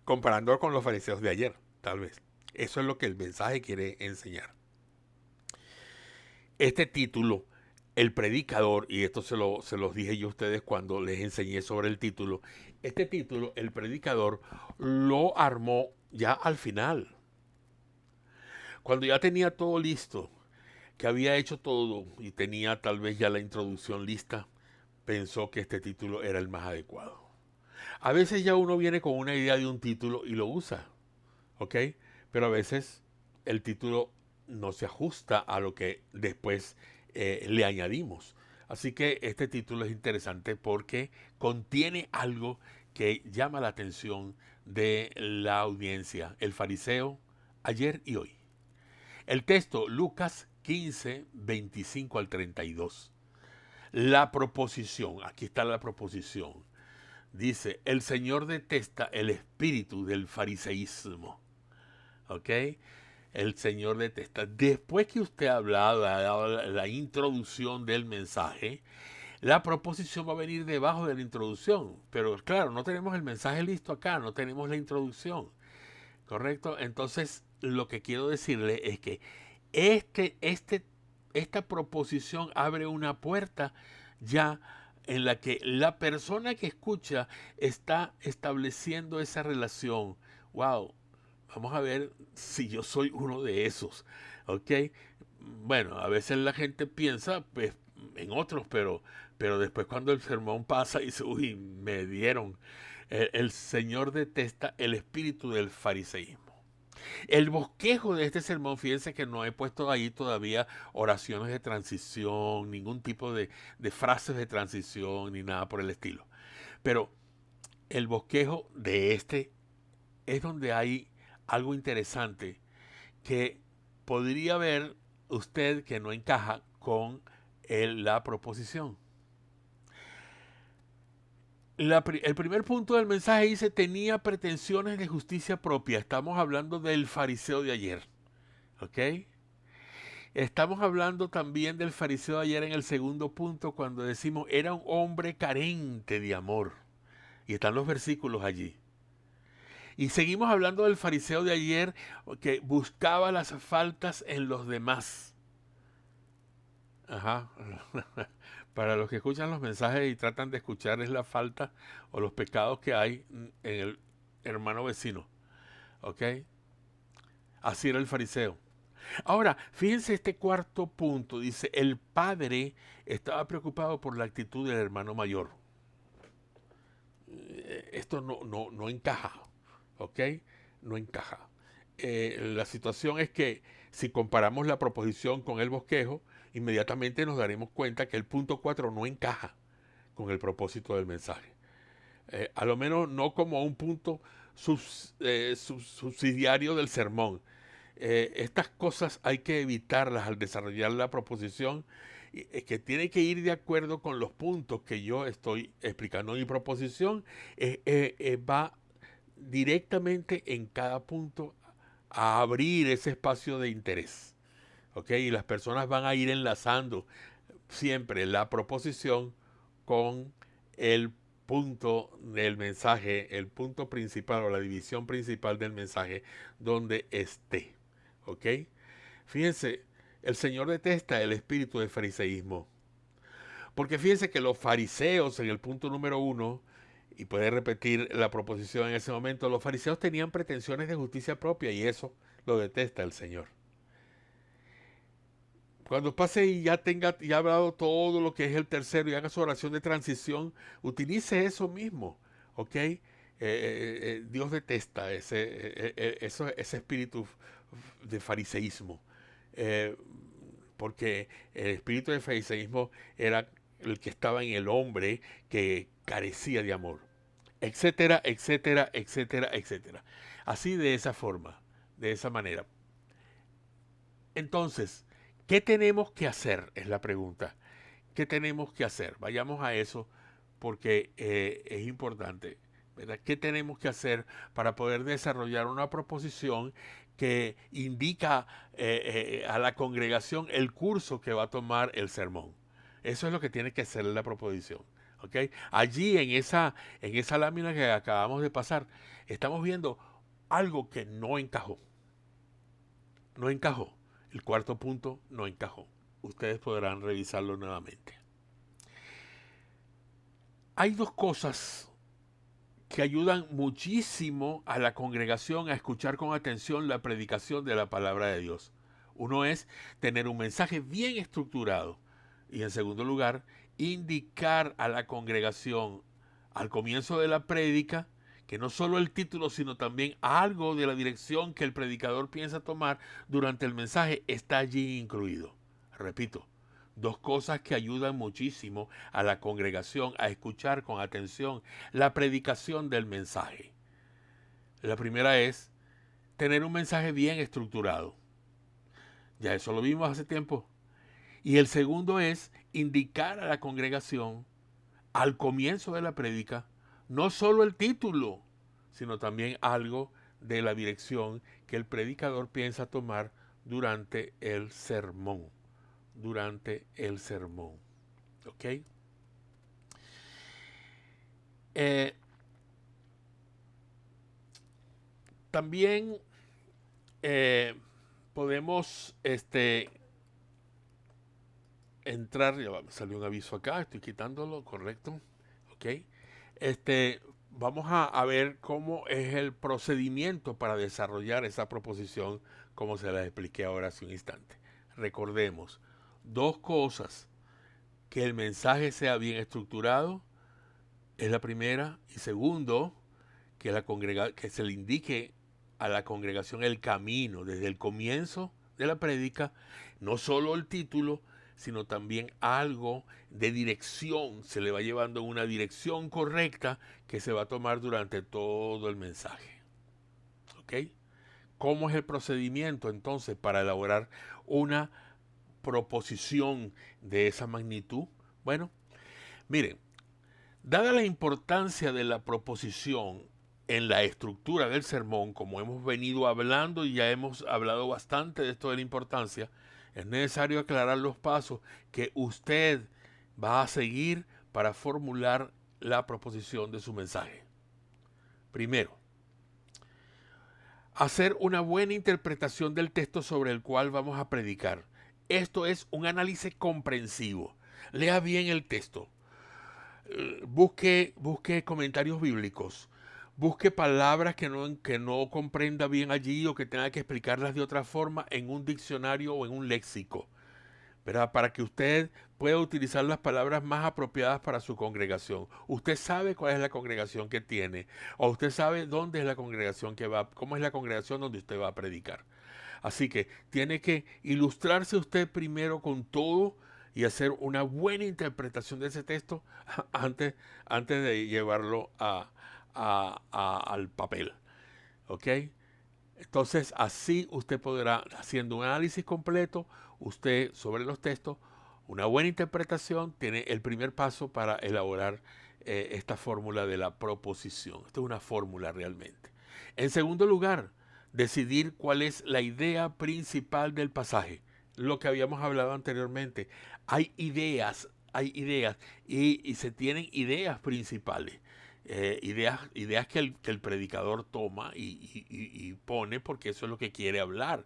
Comparando con los fariseos de ayer, tal vez. Eso es lo que el mensaje quiere enseñar. Este título el predicador, y esto se los dije yo a ustedes cuando les enseñé sobre el título, este título, el predicador, lo armó ya al final. Cuando ya tenía todo listo, que había hecho todo y tenía tal vez ya la introducción lista, pensó que este título era el más adecuado. A veces ya uno viene con una idea de un título y lo usa, ¿ok? Pero a veces el título no se ajusta a lo que después le añadimos. Así que este título es interesante porque contiene algo que llama la atención de la audiencia, el fariseo, ayer y hoy. El texto, Lucas 15, 25 al 32. La proposición, aquí está la proposición. Dice, el Señor detesta el espíritu del fariseísmo. ¿Ok? El Señor detesta. Después que usted ha hablado, ha dado la introducción del mensaje, la proposición va a venir debajo de la introducción. Pero claro, no tenemos el mensaje listo acá, no tenemos la introducción. ¿Correcto? Entonces, lo que quiero decirle es que este, este, esta proposición abre una puerta ya en la que la persona que escucha está estableciendo esa relación. Wow, vamos a ver si yo soy uno de esos. ¿Ok? Bueno, a veces la gente piensa pues, en otros, pero después cuando el sermón pasa y dice, uy, me dieron. El Señor detesta el espíritu del fariseísmo. El bosquejo de este sermón, fíjense que no he puesto ahí todavía oraciones de transición, ningún tipo de frases de transición, ni nada por el estilo. Pero el bosquejo de este es donde hay algo interesante que podría ver usted que no encaja con la proposición. El primer punto del mensaje dice, tenía pretensiones de justicia propia. Estamos hablando del fariseo de ayer. ¿Ok? Estamos hablando también del fariseo de ayer en el segundo punto cuando decimos era un hombre carente de amor. Y están los versículos allí. Y seguimos hablando del fariseo de ayer que buscaba las faltas en los demás. Ajá. Para los que escuchan los mensajes y tratan de escuchar es la falta o los pecados que hay en el hermano vecino. ¿Ok? Así era el fariseo. Ahora, fíjense este cuarto punto. Dice, el padre estaba preocupado por la actitud del hermano mayor. Esto no encaja, ¿ok? No encaja. La situación es que si comparamos la proposición con el bosquejo, inmediatamente nos daremos cuenta que el punto 4 no encaja con el propósito del mensaje. A lo menos no como un punto subsidiario del sermón. Estas cosas hay que evitarlas al desarrollar la proposición, que tiene que ir de acuerdo con los puntos que yo estoy explicando. Mi proposición va directamente en cada punto a abrir ese espacio de interés. ¿Ok? Y las personas van a ir enlazando siempre la proposición con el punto del mensaje, el punto principal o la división principal del mensaje donde esté. ¿Ok? Fíjense, el Señor detesta el espíritu del fariseísmo. Porque fíjense que los fariseos en el punto número 1, y puede repetir la proposición en ese momento, los fariseos tenían pretensiones de justicia propia y eso lo detesta el Señor. Cuando pase y ya tenga ya hablado todo lo que es el tercero y haga su oración de transición, utilice eso mismo, ¿ok? Dios detesta ese espíritu de fariseísmo, eh, porque el espíritu de fariseísmo era el que estaba en el hombre que carecía de amor, etcétera, etcétera, etcétera, etcétera. Así de esa forma, de esa manera. Entonces, ¿qué tenemos que hacer? Es la pregunta. ¿Qué tenemos que hacer? Vayamos a eso porque es importante. ¿Verdad? ¿Qué tenemos que hacer para poder desarrollar una proposición que indica a la congregación el curso que va a tomar el sermón? Eso es lo que tiene que hacer la proposición. ¿Ok? Allí en esa lámina que acabamos de pasar, estamos viendo algo que no encajó. No encajó. El cuarto punto no encajó. ustedes podrán revisarlo nuevamente. Hay dos cosas que ayudan muchísimo a la congregación a escuchar con atención la predicación de la palabra de Dios. Uno es tener un mensaje bien estructurado y, en segundo lugar, indicar a la congregación al comienzo de la prédica que no solo el título, sino también algo de la dirección que el predicador piensa tomar durante el mensaje está allí incluido. Repito, dos cosas que ayudan muchísimo a la congregación a escuchar con atención la predicación del mensaje. La primera es tener un mensaje bien estructurado. Ya eso lo vimos hace tiempo. Y el segundo es indicar a la congregación al comienzo de la prédica no solo el título, sino también algo de la dirección que el predicador piensa tomar durante el sermón. Durante el sermón. ¿Ok? También podemos entrar, ya va, me salió un aviso acá, estoy quitándolo, correcto. ¿Ok? Vamos a ver cómo es el procedimiento para desarrollar esa proposición, como se la expliqué ahora hace un instante. Recordemos, dos cosas: que el mensaje sea bien estructurado, es la primera, y segundo, que se le indique a la congregación el camino desde el comienzo de la prédica, no solo el título, sino también algo de dirección, se le va llevando una dirección correcta que se va a tomar durante todo el mensaje. ¿Ok? ¿Cómo es el procedimiento entonces para elaborar una proposición de esa magnitud? Bueno, miren, dada la importancia de la proposición en la estructura del sermón, como hemos venido hablando y ya hemos hablado bastante de esto de la importancia, es necesario aclarar los pasos que usted va a seguir para formular la proposición de su mensaje. Primero, hacer una buena interpretación del texto sobre el cual vamos a predicar. Esto es un análisis comprensivo. Lea bien el texto. Busque comentarios bíblicos, busque palabras que no comprenda bien allí o que tenga que explicarlas de otra forma en un diccionario o en un léxico, ¿verdad? Para que usted pueda utilizar las palabras más apropiadas para su congregación. Usted sabe cuál es la congregación que tiene, o usted sabe dónde es la congregación que va, cómo es la congregación donde usted va a predicar. Así que tiene que ilustrarse usted primero con todo y hacer una buena interpretación de ese texto antes de llevarlo al papel. ¿Ok? Entonces, así usted podrá, haciendo un análisis completo, usted sobre los textos, una buena interpretación, tiene el primer paso para elaborar esta fórmula de la proposición. Esto es una fórmula realmente. En segundo lugar, decidir cuál es la idea principal del pasaje. Lo que habíamos hablado anteriormente. Hay ideas y se tienen ideas principales. Ideas que el predicador toma y pone porque eso es lo que quiere hablar.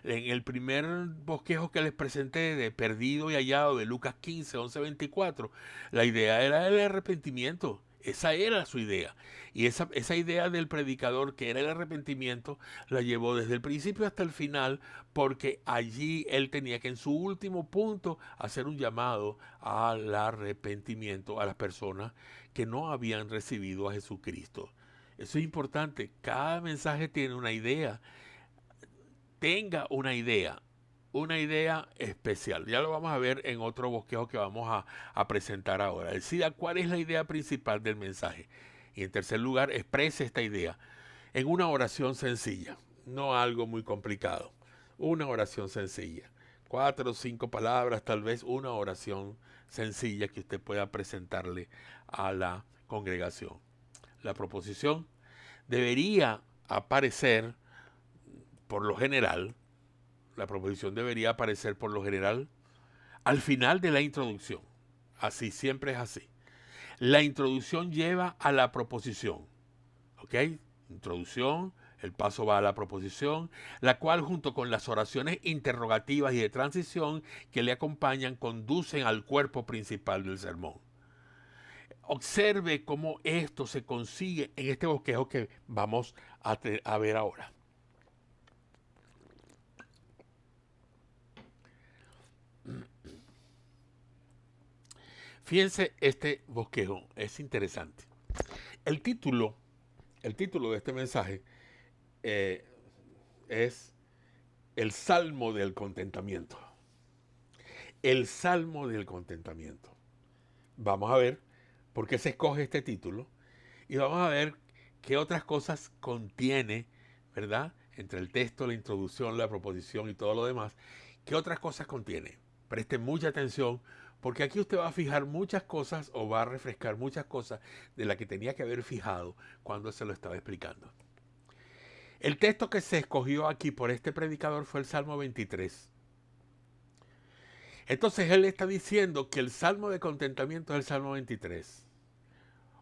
En el primer bosquejo que les presenté de Perdido y Hallado de Lucas 15, 11, 24, la idea era el arrepentimiento. Esa era su idea. Y esa idea del predicador, que era el arrepentimiento, la llevó desde el principio hasta el final, porque allí él tenía que en su último punto hacer un llamado al arrepentimiento a las personas que no habían recibido a Jesucristo. Eso es importante. Cada mensaje tiene una idea. Tenga una idea especial. Ya lo vamos a ver en otro bosquejo que vamos a presentar ahora. Decida cuál es la idea principal del mensaje. Y en tercer lugar, exprese esta idea en una oración sencilla, no algo muy complicado. Una oración sencilla. 4 o 5 palabras, tal vez una oración sencilla que usted pueda presentarle a la congregación. La proposición debería aparecer por lo general, la proposición debería aparecer por lo general al final de la introducción. Así, siempre es así. La introducción lleva a la proposición. ¿Ok? Introducción, El paso va a la proposición, la cual junto con las oraciones interrogativas y de transición que le acompañan conducen al cuerpo principal del sermón. Observe cómo esto se consigue en este bosquejo que vamos a ver ahora. Fíjense, este bosquejo es interesante. El título, el título de este mensaje eh, es el Salmo del Contentamiento. El Salmo del Contentamiento. Vamos a ver por qué se escoge este título y vamos a ver qué otras cosas contiene, ¿verdad? Entre el texto, la introducción, la proposición y todo lo demás, ¿qué otras cosas contiene? Preste mucha atención porque aquí usted va a fijar muchas cosas o va a refrescar muchas cosas de las que tenía que haber fijado cuando se lo estaba explicando. El texto que se escogió aquí por este predicador fue el Salmo 23. Entonces él está diciendo que el Salmo de contentamiento es el Salmo 23.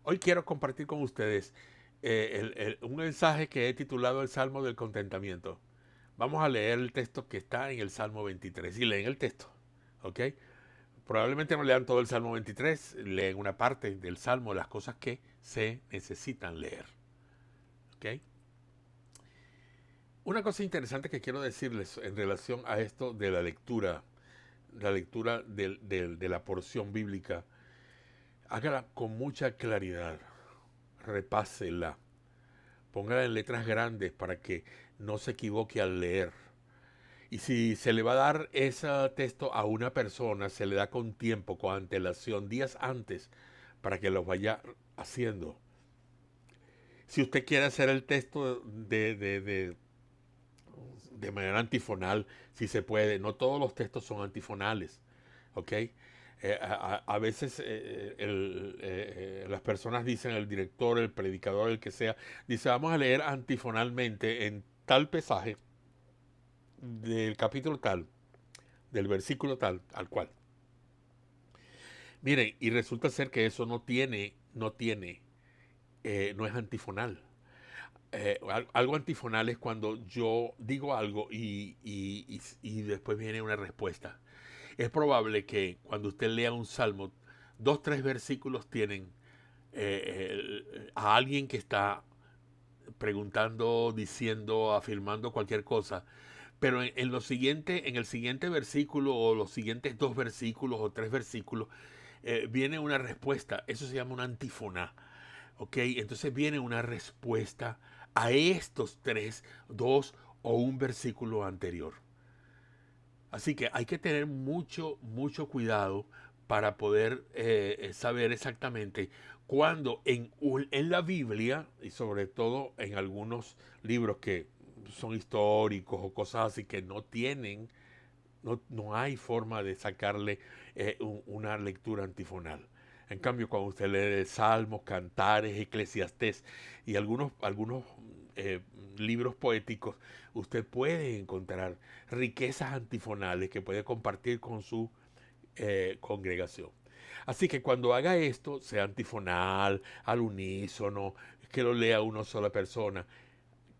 Hoy quiero compartir con ustedes un mensaje que he titulado el Salmo del Contentamiento. Vamos a leer el texto que está en el Salmo 23 y leen el texto, ¿ok? Probablemente no lean todo el Salmo 23, leen una parte del Salmo, las cosas que se necesitan leer, ¿ok? Una cosa interesante que quiero decirles en relación a esto de la lectura de la porción bíblica, hágala con mucha claridad, repásela, póngala en letras grandes para que no se equivoque al leer. Y si se le va a dar ese texto a una persona, se le da con tiempo, con antelación, días antes, para que lo vaya haciendo. Si usted quiere hacer el texto de manera antifonal, si se puede, no todos los textos son antifonales, ¿ok? A veces las personas dicen, el director, el predicador, el que sea, dice, vamos a leer antifonalmente en tal pasaje del capítulo tal, del versículo tal, al cual. Miren, y resulta ser que eso no es antifonal. Algo antifonal es cuando yo digo algo y después viene una respuesta. Es probable que cuando usted lea un salmo, 2, 3 versículos tienen a alguien que está preguntando, diciendo, afirmando cualquier cosa, pero en lo siguiente, en el siguiente versículo o los siguientes 2 versículos o 3 versículos, viene una respuesta. Eso se llama una antífona. ¿Ok? Entonces viene una respuesta a estos 2 o un versículo anterior. Así que hay que tener mucho, mucho cuidado para poder saber exactamente cuándo en la Biblia, y sobre todo en algunos libros que son históricos o cosas así que no tienen, no hay forma de sacarle una lectura antifonal. En cambio, cuando usted lee Salmos, Cantares, Eclesiastés y algunos eh, libros poéticos, usted puede encontrar riquezas antifonales que puede compartir con su congregación. Así que cuando haga esto, sea antifonal, al unísono, que lo lea una sola persona,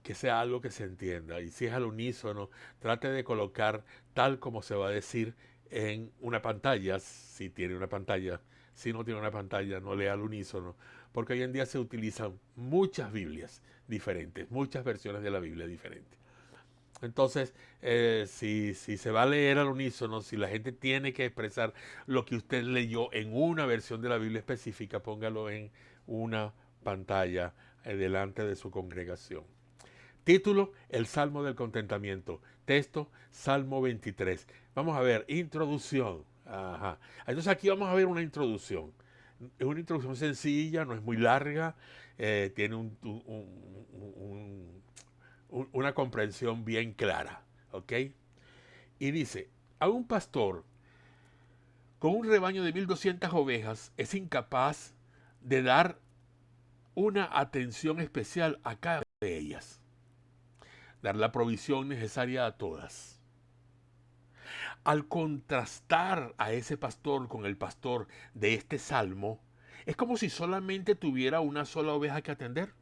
que sea algo que se entienda. Y si es al unísono, trate de colocar tal como se va a decir en una pantalla, si tiene una pantalla. Si no tiene una pantalla, no lea al unísono, porque hoy en día se utilizan muchas Biblias diferentes, muchas versiones de la Biblia diferentes. Entonces, si se va a leer al unísono, si la gente tiene que expresar lo que usted leyó en una versión de la Biblia específica, póngalo en una pantalla delante de su congregación. Título, el Salmo del Contentamiento. Texto, Salmo 23. Vamos a ver, introducción. Ajá. Entonces aquí vamos a ver una introducción. Es una introducción sencilla, no es muy larga, tiene una comprensión bien clara. ¿Ok? Y dice, a un pastor con un rebaño de 1200 ovejas es incapaz de dar una atención especial a cada una de ellas, dar la provisión necesaria a todas. Al contrastar a ese pastor con el pastor de este salmo, es como si solamente tuviera una sola oveja que atender.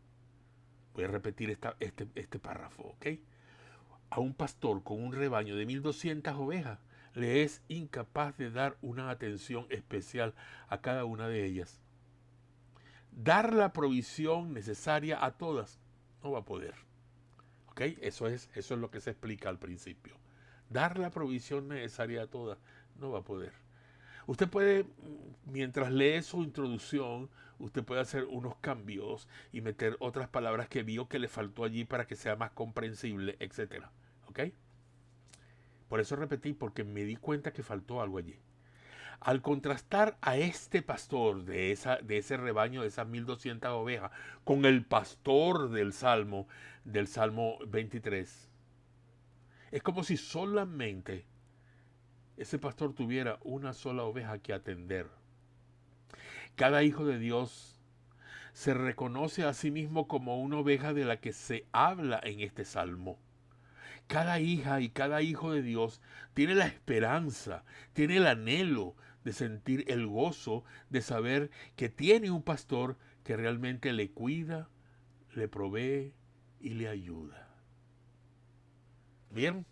Voy a repetir este párrafo, ¿ok? A un pastor con un rebaño de 1200 ovejas le es incapaz de dar una atención especial a cada una de ellas. Dar la provisión necesaria a todas no va a poder. ¿Ok? Eso es lo que se explica al principio. Dar la provisión necesaria a todas no va a poder. Usted puede, mientras lee su introducción, usted puede hacer unos cambios y meter otras palabras que vio que le faltó allí para que sea más comprensible, etcétera. ¿Ok? Por eso repetí, porque me di cuenta que faltó algo allí. Al contrastar a este pastor de ese rebaño de esas 1200 ovejas con el pastor del Salmo 23, es como si solamente ese pastor tuviera una sola oveja que atender. Cada hijo de Dios se reconoce a sí mismo como una oveja de la que se habla en este salmo. Cada hija y cada hijo de Dios tiene la esperanza, tiene el anhelo de sentir el gozo de saber que tiene un pastor que realmente le cuida, le provee y le ayuda. Bien,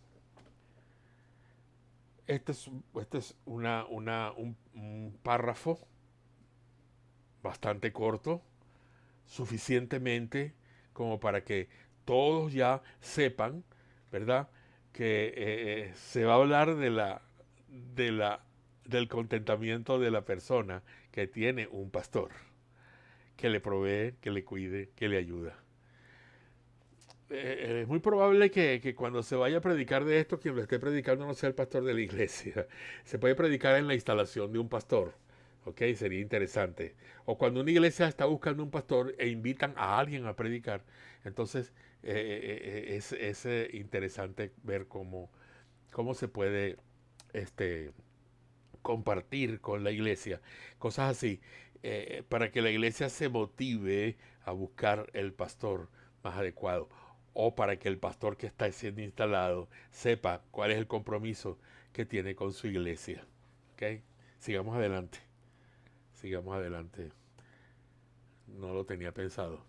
este es un párrafo bastante corto, suficientemente como para que todos ya sepan, ¿verdad? Que se va a hablar de la, del contentamiento de la persona que tiene un pastor, que le provee, que le cuide, que le ayuda. Es muy probable que cuando se vaya a predicar de esto, quien lo esté predicando no sea el pastor de la iglesia. Se puede predicar en la instalación de un pastor. ¿Ok? Sería interesante. O cuando una iglesia está buscando un pastor e invitan a alguien a predicar. Entonces, es interesante ver cómo se puede este, compartir con la iglesia. Cosas así. Para que la iglesia se motive a buscar el pastor más adecuado. O para que el pastor que está siendo instalado sepa cuál es el compromiso que tiene con su iglesia. ¿Ok? Sigamos adelante. Sigamos adelante. No lo tenía pensado.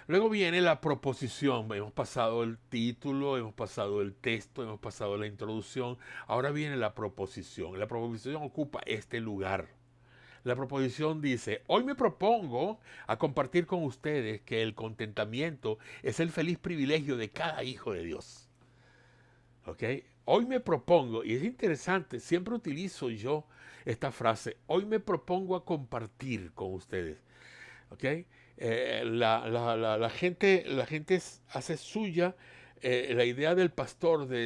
Luego viene la proposición. Hemos pasado el título, hemos pasado el texto, hemos pasado la introducción. Ahora viene la proposición. La proposición ocupa este lugar. La proposición dice, hoy me propongo a compartir con ustedes que el contentamiento es el feliz privilegio de cada hijo de Dios. ¿Ok? Hoy me propongo, y es interesante, siempre utilizo yo esta frase, hoy me propongo a compartir con ustedes. ¿Ok? La gente hace suya la idea del pastor, que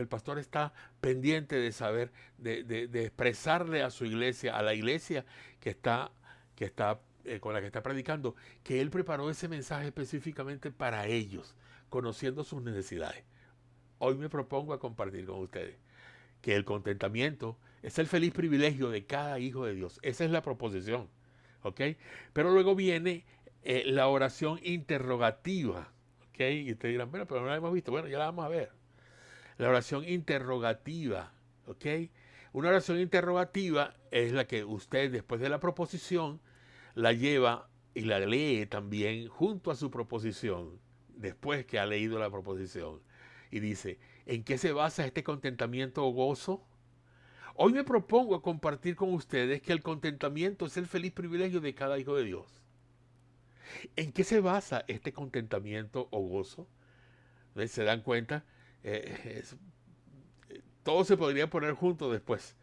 el pastor está pendiente de saber, de expresarle a su iglesia, a la iglesia que está con la que está predicando, que él preparó ese mensaje específicamente para ellos, conociendo sus necesidades. Hoy me propongo a compartir con ustedes que el contentamiento es el feliz privilegio de cada hijo de Dios. Esa es la proposición. ¿Ok? Pero luego viene la oración interrogativa. ¿Ok? Y ustedes dirán, bueno, pero no la hemos visto. Bueno, ya la vamos a ver. La oración interrogativa. ¿Ok? Una oración interrogativa es la que usted, después de la proposición, la lleva y la lee también junto a su proposición, después que ha leído la proposición. Y dice, ¿en qué se basa este contentamiento o gozo? Hoy me propongo a compartir con ustedes que el contentamiento es el feliz privilegio de cada hijo de Dios. ¿En qué se basa este contentamiento o gozo? ¿Se dan cuenta? Eh, es- todo se podría poner junto después.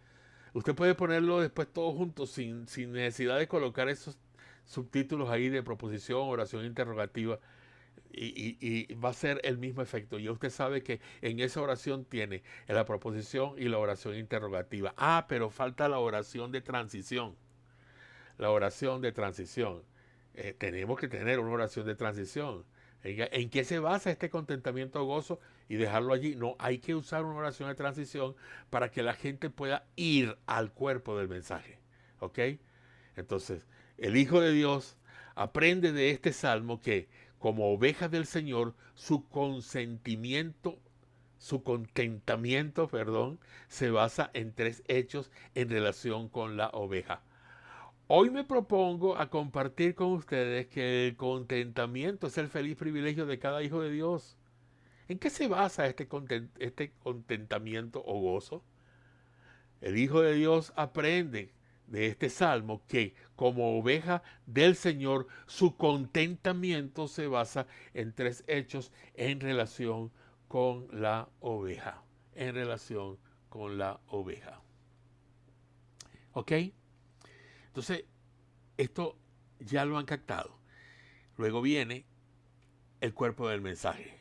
Usted puede ponerlo después todo junto sin necesidad de colocar esos subtítulos ahí de proposición, oración interrogativa. Y va a ser el mismo efecto. Ya usted sabe que en esa oración tiene la proposición y la oración interrogativa. Ah, pero falta la oración de transición. La oración de transición. Tenemos que tener una oración de transición. ¿En qué se basa este contentamiento o gozo? Y dejarlo allí. No, hay que usar una oración de transición para que la gente pueda ir al cuerpo del mensaje. ¿Ok? Entonces, el Hijo de Dios aprende de este salmo que, como ovejas del Señor, su contentamiento, se basa en tres hechos en relación con la oveja. Hoy me propongo a compartir con ustedes que el contentamiento es el feliz privilegio de cada hijo de Dios. ¿En qué se basa este contentamiento o gozo? El Hijo de Dios aprende de este salmo que como oveja del Señor, su contentamiento se basa en tres hechos en relación con la oveja. En relación con la oveja. ¿Ok? Entonces, esto ya lo han captado. Luego viene el cuerpo del mensaje.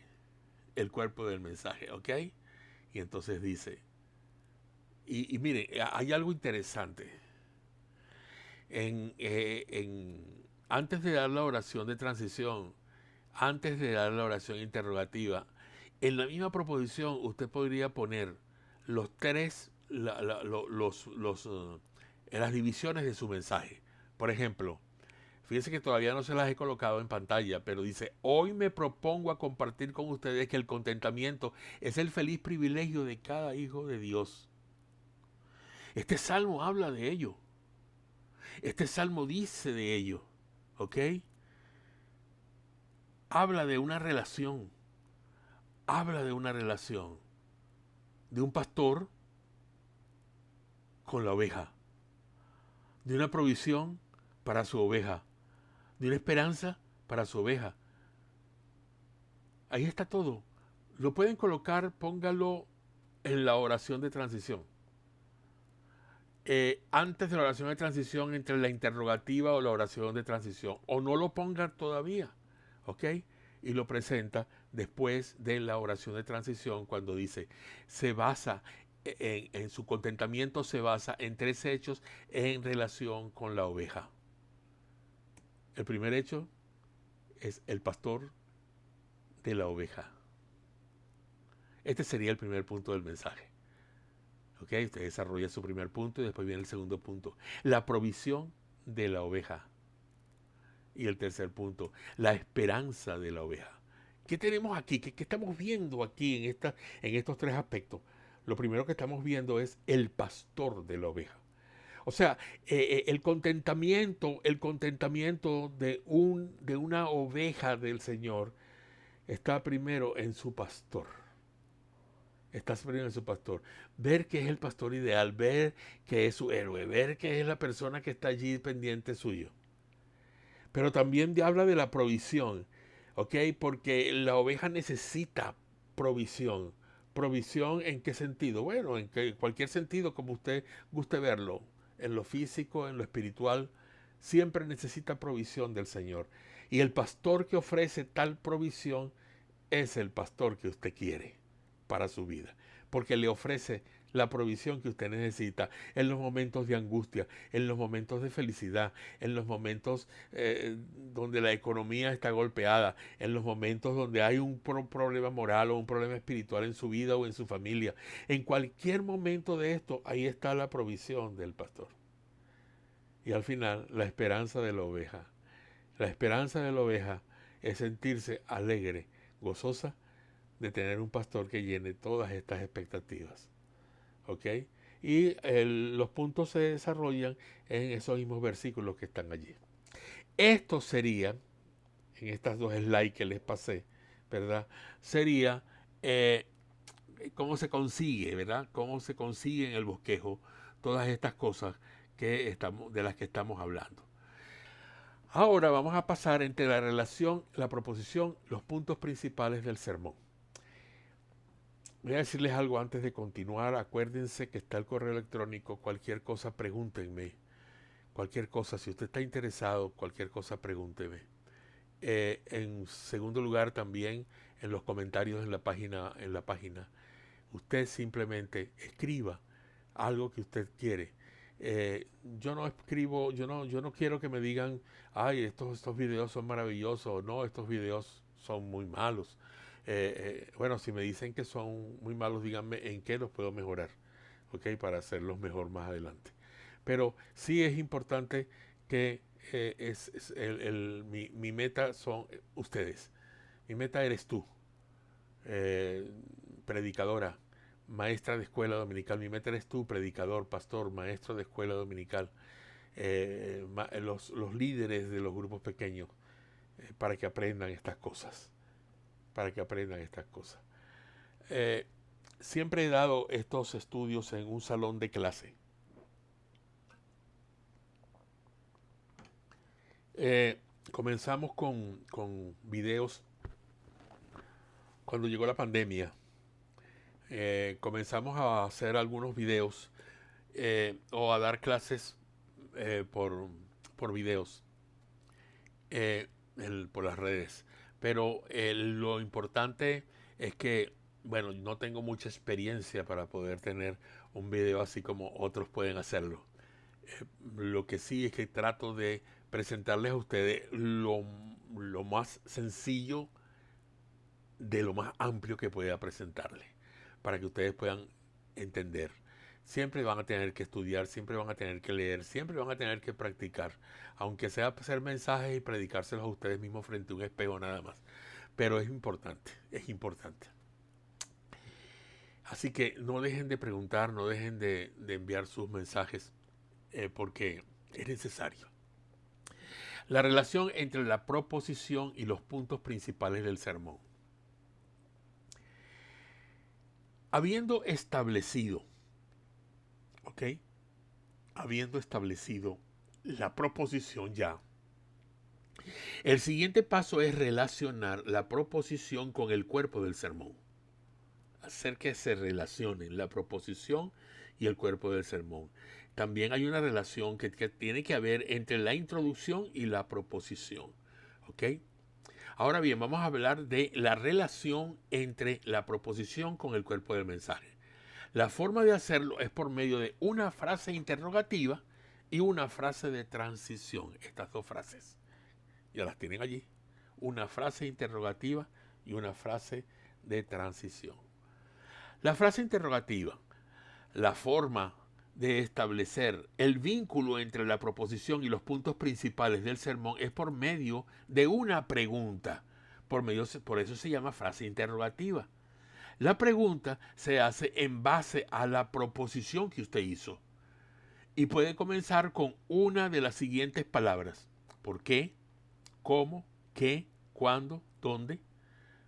El cuerpo del mensaje, ¿ok? Y entonces dice, y mire, hay algo interesante. Antes de dar la oración de transición, antes de dar la oración interrogativa, en la misma proposición usted podría poner los tres, las divisiones de su mensaje. Por ejemplo, fíjense que todavía no se las he colocado en pantalla, pero dice, hoy me propongo a compartir con ustedes que el contentamiento es el feliz privilegio de cada hijo de Dios. Este salmo habla de ello. Este salmo dice de ello. ¿Ok? Habla de una relación. Habla de una relación. De un pastor con la oveja. De una provisión para su oveja. De una esperanza para su oveja. Ahí está todo. Lo pueden colocar, póngalo en la oración de transición. Antes de la oración de transición, entre la interrogativa o la oración de transición. O no lo pongan todavía. ¿Ok? Y lo presenta después de la oración de transición cuando dice, se basa en su contentamiento, se basa en tres hechos en relación con la oveja. El primer hecho es el pastor de la oveja. Este sería el primer punto del mensaje. ¿Ok? Usted desarrolla su primer punto y después viene el segundo punto. La provisión de la oveja. Y el tercer punto, la esperanza de la oveja. ¿Qué tenemos aquí? ¿Qué estamos viendo aquí en estos tres aspectos? Lo primero que estamos viendo es el pastor de la oveja. O sea, el contentamiento de una oveja del Señor está primero en su pastor. Está primero en su pastor. Ver que es el pastor ideal, ver que es su héroe, ver que es la persona que está allí pendiente suyo. Pero también habla de la provisión, ¿ok? Porque la oveja necesita provisión. ¿Provisión en qué sentido? Bueno, en cualquier sentido, como usted guste verlo, en lo físico, en lo espiritual, siempre necesita provisión del Señor. Y el pastor que ofrece tal provisión es el pastor que usted quiere para su vida, porque le ofrece la provisión que usted necesita en los momentos de angustia, en los momentos de felicidad, en los momentos donde la economía está golpeada, en los momentos donde hay un problema moral o un problema espiritual en su vida o en su familia. En cualquier momento de esto, ahí está la provisión del pastor. Y al final, la esperanza de la oveja. La esperanza de la oveja es sentirse alegre, gozosa de tener un pastor que llene todas estas expectativas. ¿Ok? Y los puntos se desarrollan en esos mismos versículos que están allí. Esto sería, en estas dos slides que les pasé, ¿verdad? Sería cómo se consigue, ¿verdad? Cómo se consigue en el bosquejo todas estas cosas de las que estamos hablando. Ahora vamos a pasar entre la relación, la proposición, los puntos principales del sermón. Voy a decirles algo antes de continuar. Acuérdense que está el correo electrónico. Cualquier cosa, pregúntenme. Cualquier cosa, si usted está interesado, cualquier cosa, pregúnteme. En segundo lugar, también en los comentarios en la página, usted simplemente escriba algo que usted quiere. Yo no escribo, yo no quiero que me digan, ay, estos videos son maravillosos, o no, estos videos son muy malos. Bueno, si me dicen que son muy malos, díganme en qué los puedo mejorar, ¿ok? Para hacerlos mejor más adelante. Pero sí es importante que mi meta son ustedes. Mi meta eres tú, eh, predicadora, maestra de escuela dominical. Mi meta eres tú, predicador, pastor, maestro de escuela dominical. los líderes de los grupos pequeños, para que aprendan estas cosas, para que aprendan estas cosas. Siempre he dado estos estudios en un salón de clase. Comenzamos con videos cuando llegó la pandemia. Comenzamos a hacer algunos videos o a dar clases por videos por las redes. Pero lo importante es que, bueno, no tengo mucha experiencia para poder tener un video así como otros pueden hacerlo. Lo que sí es que trato de presentarles a ustedes lo más sencillo de lo más amplio que pueda presentarles, para que ustedes puedan entender. Siempre van a tener que estudiar, siempre van a tener que leer, siempre van a tener que practicar, aunque sea hacer mensajes y predicárselos a ustedes mismos frente a un espejo nada más. Pero es importante, es importante. Así que no dejen de preguntar, no dejen de enviar sus mensajes, porque es necesario. La relación entre la proposición y los puntos principales del sermón. Habiendo establecido, ¿ok? Habiendo establecido la proposición ya, el siguiente paso es relacionar la proposición con el cuerpo del sermón. Hacer que se relacionen la proposición y el cuerpo del sermón. También hay una relación que tiene que haber entre la introducción y la proposición. ¿Ok? Ahora bien, vamos a hablar de la relación entre la proposición con el cuerpo del mensaje. La forma de hacerlo es por medio de una frase interrogativa y una frase de transición. Estas dos frases ya las tienen allí. Una frase interrogativa y una frase de transición. La frase interrogativa, la forma de establecer el vínculo entre la proposición y los puntos principales del sermón es por medio de una pregunta. Por eso se llama frase interrogativa. La pregunta se hace en base a la proposición que usted hizo y puede comenzar con una de las siguientes palabras. ¿Por qué? ¿Cómo? ¿Qué? ¿Cuándo? ¿Dónde?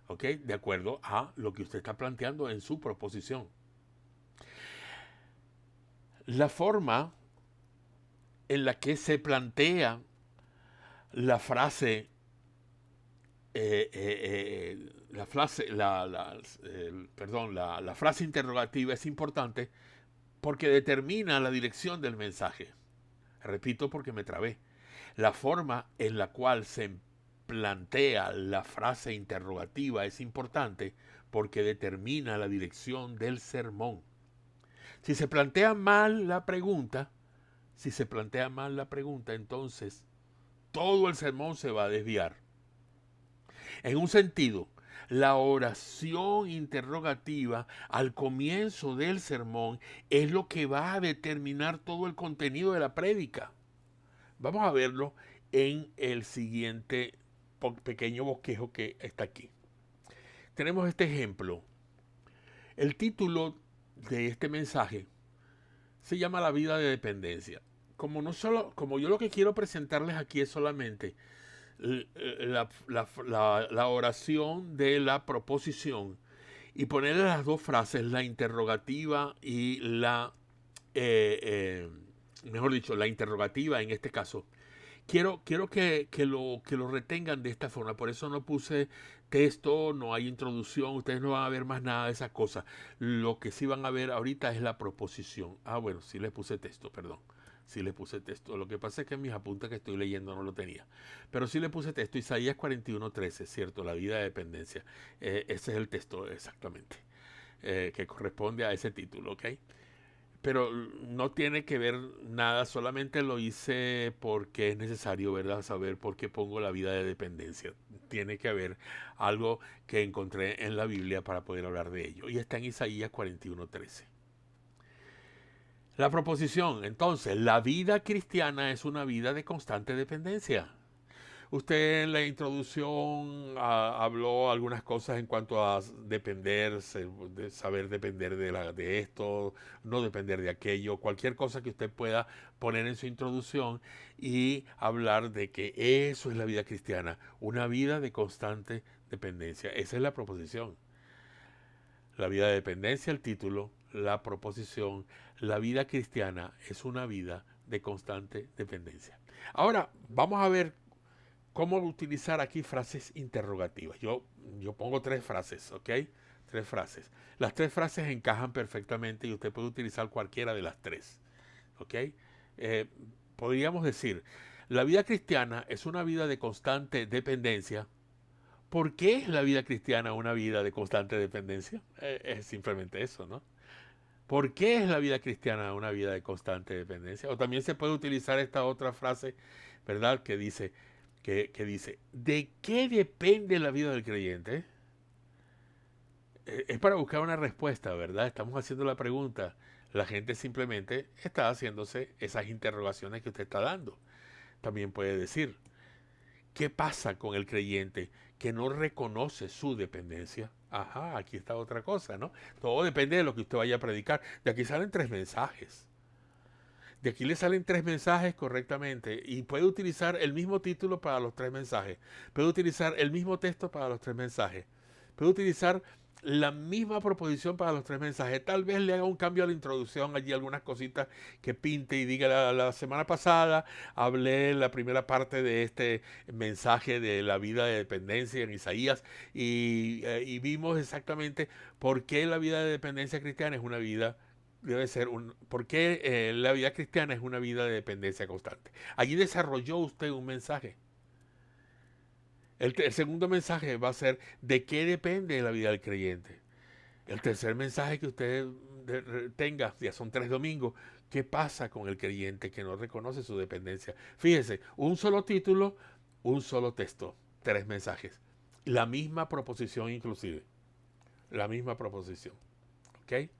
¿Ok? De acuerdo a lo que usted está planteando en su proposición. La forma en la que se plantea la frase, la frase interrogativa es importante porque determina la dirección del mensaje. Repito porque me trabé. La forma en la cual se plantea la frase interrogativa es importante porque determina la dirección del sermón. Si se plantea mal la pregunta, entonces todo el sermón se va a desviar. En un sentido, la oración interrogativa al comienzo del sermón es lo que va a determinar todo el contenido de la prédica. Vamos a verlo en el siguiente pequeño bosquejo que está aquí. Tenemos este ejemplo. El título de este mensaje se llama La vida de dependencia. Como yo lo que quiero presentarles aquí es solamente la oración de la proposición y ponerle las dos frases, la interrogativa y mejor dicho, la interrogativa en este caso. Quiero que lo retengan de esta forma. Por eso no puse texto, no hay introducción. Ustedes no van a ver más nada de esas cosas. Lo que sí van a ver ahorita es la proposición. Bueno, sí le puse texto, perdón. Sí le puse texto. Lo que pasa es que en mis apuntes que estoy leyendo no lo tenía. Pero sí le puse texto. Isaías 41:13, ¿cierto? La vida de dependencia. Ese es el texto exactamente. Que corresponde a ese título, ¿ok? Pero no tiene que ver nada, solamente lo hice porque es necesario, ¿verdad? Saber por qué pongo la vida de dependencia. Tiene que haber algo que encontré en la Biblia para poder hablar de ello. Y está en Isaías 41:13. La proposición, entonces, la vida cristiana es una vida de constante dependencia. Usted en la introducción habló algunas cosas en cuanto a depender, de saber depender de esto, no depender de aquello, cualquier cosa que usted pueda poner en su introducción y hablar de que eso es la vida cristiana, una vida de constante dependencia. Esa es la proposición. La vida de dependencia, el título, la proposición, la vida cristiana es una vida de constante dependencia. Ahora, vamos a ver cómo utilizar aquí frases interrogativas. Yo pongo tres frases, ¿ok? Tres frases. Las tres frases encajan perfectamente y usted puede utilizar cualquiera de las tres, ¿ok? Podríamos decir, la vida cristiana es una vida de constante dependencia. ¿Por qué es la vida cristiana una vida de constante dependencia? Es simplemente eso, ¿no? ¿Por qué es la vida cristiana una vida de constante dependencia? O también se puede utilizar esta otra frase, ¿verdad? Que dice, ¿de qué depende la vida del creyente? Es para buscar una respuesta, ¿verdad? Estamos haciendo la pregunta. La gente simplemente está haciéndose esas interrogaciones que usted está dando. También puede decir, ¿qué pasa con el creyente que no reconoce su dependencia? Ajá, aquí está otra cosa, ¿no? Todo depende de lo que usted vaya a predicar. De aquí salen tres mensajes. De aquí le salen tres mensajes correctamente y puede utilizar el mismo título para los tres mensajes. Puede utilizar el mismo texto para los tres mensajes. Puede utilizar la misma proposición para los tres mensajes. Tal vez le haga un cambio a la introducción, allí algunas cositas que pinte y diga la semana pasada hablé la primera parte de este mensaje de la vida de dependencia en Isaías y vimos exactamente por qué la vida de dependencia cristiana es una vida debe ser ¿por qué la vida cristiana es una vida de dependencia constante? Allí desarrolló usted un mensaje. El segundo mensaje va a ser ¿de qué depende la vida del creyente? El tercer mensaje que usted tenga, ya son 3 domingos, ¿qué pasa con el creyente que no reconoce su dependencia? Fíjese, un solo título, un solo texto, tres mensajes. La misma proposición inclusive. La misma proposición. ¿Ok?